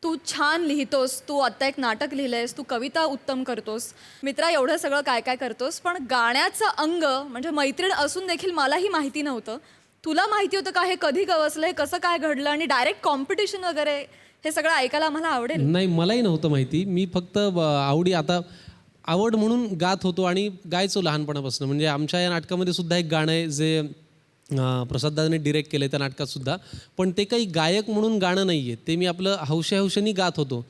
Speaker 3: तू छान लिहितोस. तू आत्ता एक नाटक लिहिलंयस. तू कविता उत्तम करतोस. मित्रा, एवढं सगळं काय काय करतोस, पण गाण्याचं अंग म्हणजे मैत्रीण असून देखील मलाही माहिती नव्हतं. तुला माहिती होतं का हे कधी गवसलं, हे कसं काय घडलं, आणि डायरेक्ट कॉम्पिटिशन वगैरे हे सगळं ऐकायला आम्हाला आवडेल.
Speaker 11: नाही, मलाही नव्हतं माहिती. मी फक्त आवड म्हणून गात होतो आणि गायचो लहानपणापासून. म्हणजे आमच्या या नाटकामध्ये सुद्धा एक गाणं आहे जे प्रसाददादाने डिरेक्ट केलं त्या नाटकात सुद्धा. पण ते काही गायक म्हणून गाणं नाही आहे, ते मी आपलं हौशेहौशेनी गात होतो.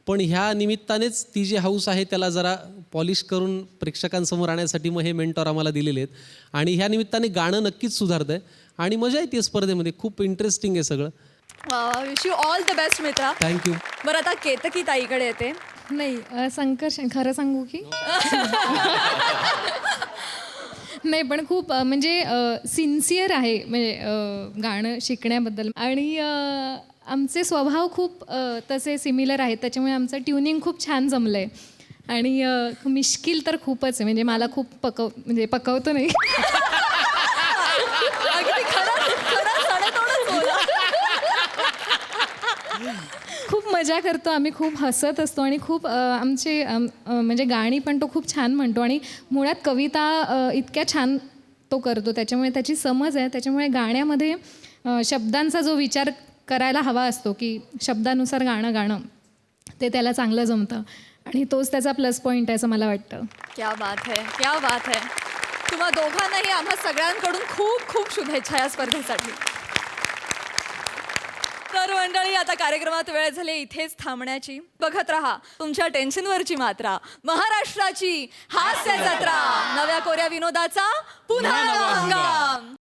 Speaker 11: पण ह्या निमित्तानेच ती जी हौस आहे त्याला जरा पॉलिश करून प्रेक्षकांसमोर आणण्यासाठी मग हे मेंटॉर आम्हाला दिलेले आहेत. आणि ह्या निमित्ताने गाणं नक्कीच सुधारतं आहे आणि मजा येते स्पर्धेमध्ये. खूप इंटरेस्टिंग आहे सगळं.
Speaker 3: Wish you all the best मित्रा.
Speaker 11: थँक्यू.
Speaker 3: बरं, आता केतकी ताईकडे येते.
Speaker 12: नाही, संकर्षण खरं सांगू की नाही, पण खूप म्हणजे सिन्सिअर आहे म्हणजे गाणं शिकण्याबद्दल. आणि आमचे स्वभाव खूप तसे सिमिलर आहेत, त्याच्यामुळे आमचं ट्युनिंग खूप छान जमलं आहे. आणि मिश्किल तर खूपच आहे, म्हणजे मला खूप पकवतो नाही.
Speaker 3: अगदी खरं सडेतोडच बोला.
Speaker 12: खूप मजा करतो आम्ही, खूप हसत असतो आणि खूप आमचे म्हणजे गाणी पण तो खूप छान म्हणतो आणि मुळात कविता इतक्या छान तो करतो, त्याच्यामुळे त्याची समज आहे. त्याच्यामुळे गाण्यामध्ये शब्दांचा जो विचार करायला हवा असतो की शब्दानुसार गाणं ते त्याला चांगलं जमतं आणि तोच त्याचा प्लस पॉईंट आहे असं मला वाटतं.
Speaker 3: क्या बात है, क्या बात है. तुम्हा दोघांनाही आम्हा सगळ्यांकडून खूप खूप शुभेच्छा या स्पर्धेसाठी. तर मंडळी, आता कार्यक्रमात वेळ झाली इथेच थांबण्याची. बघत रहा तुमच्या टेन्शनवरची मात्रा, महाराष्ट्राची हास्य जत्रा. नव्या कोऱ्या विनोदाचा पुन्हा नवा हंगाम.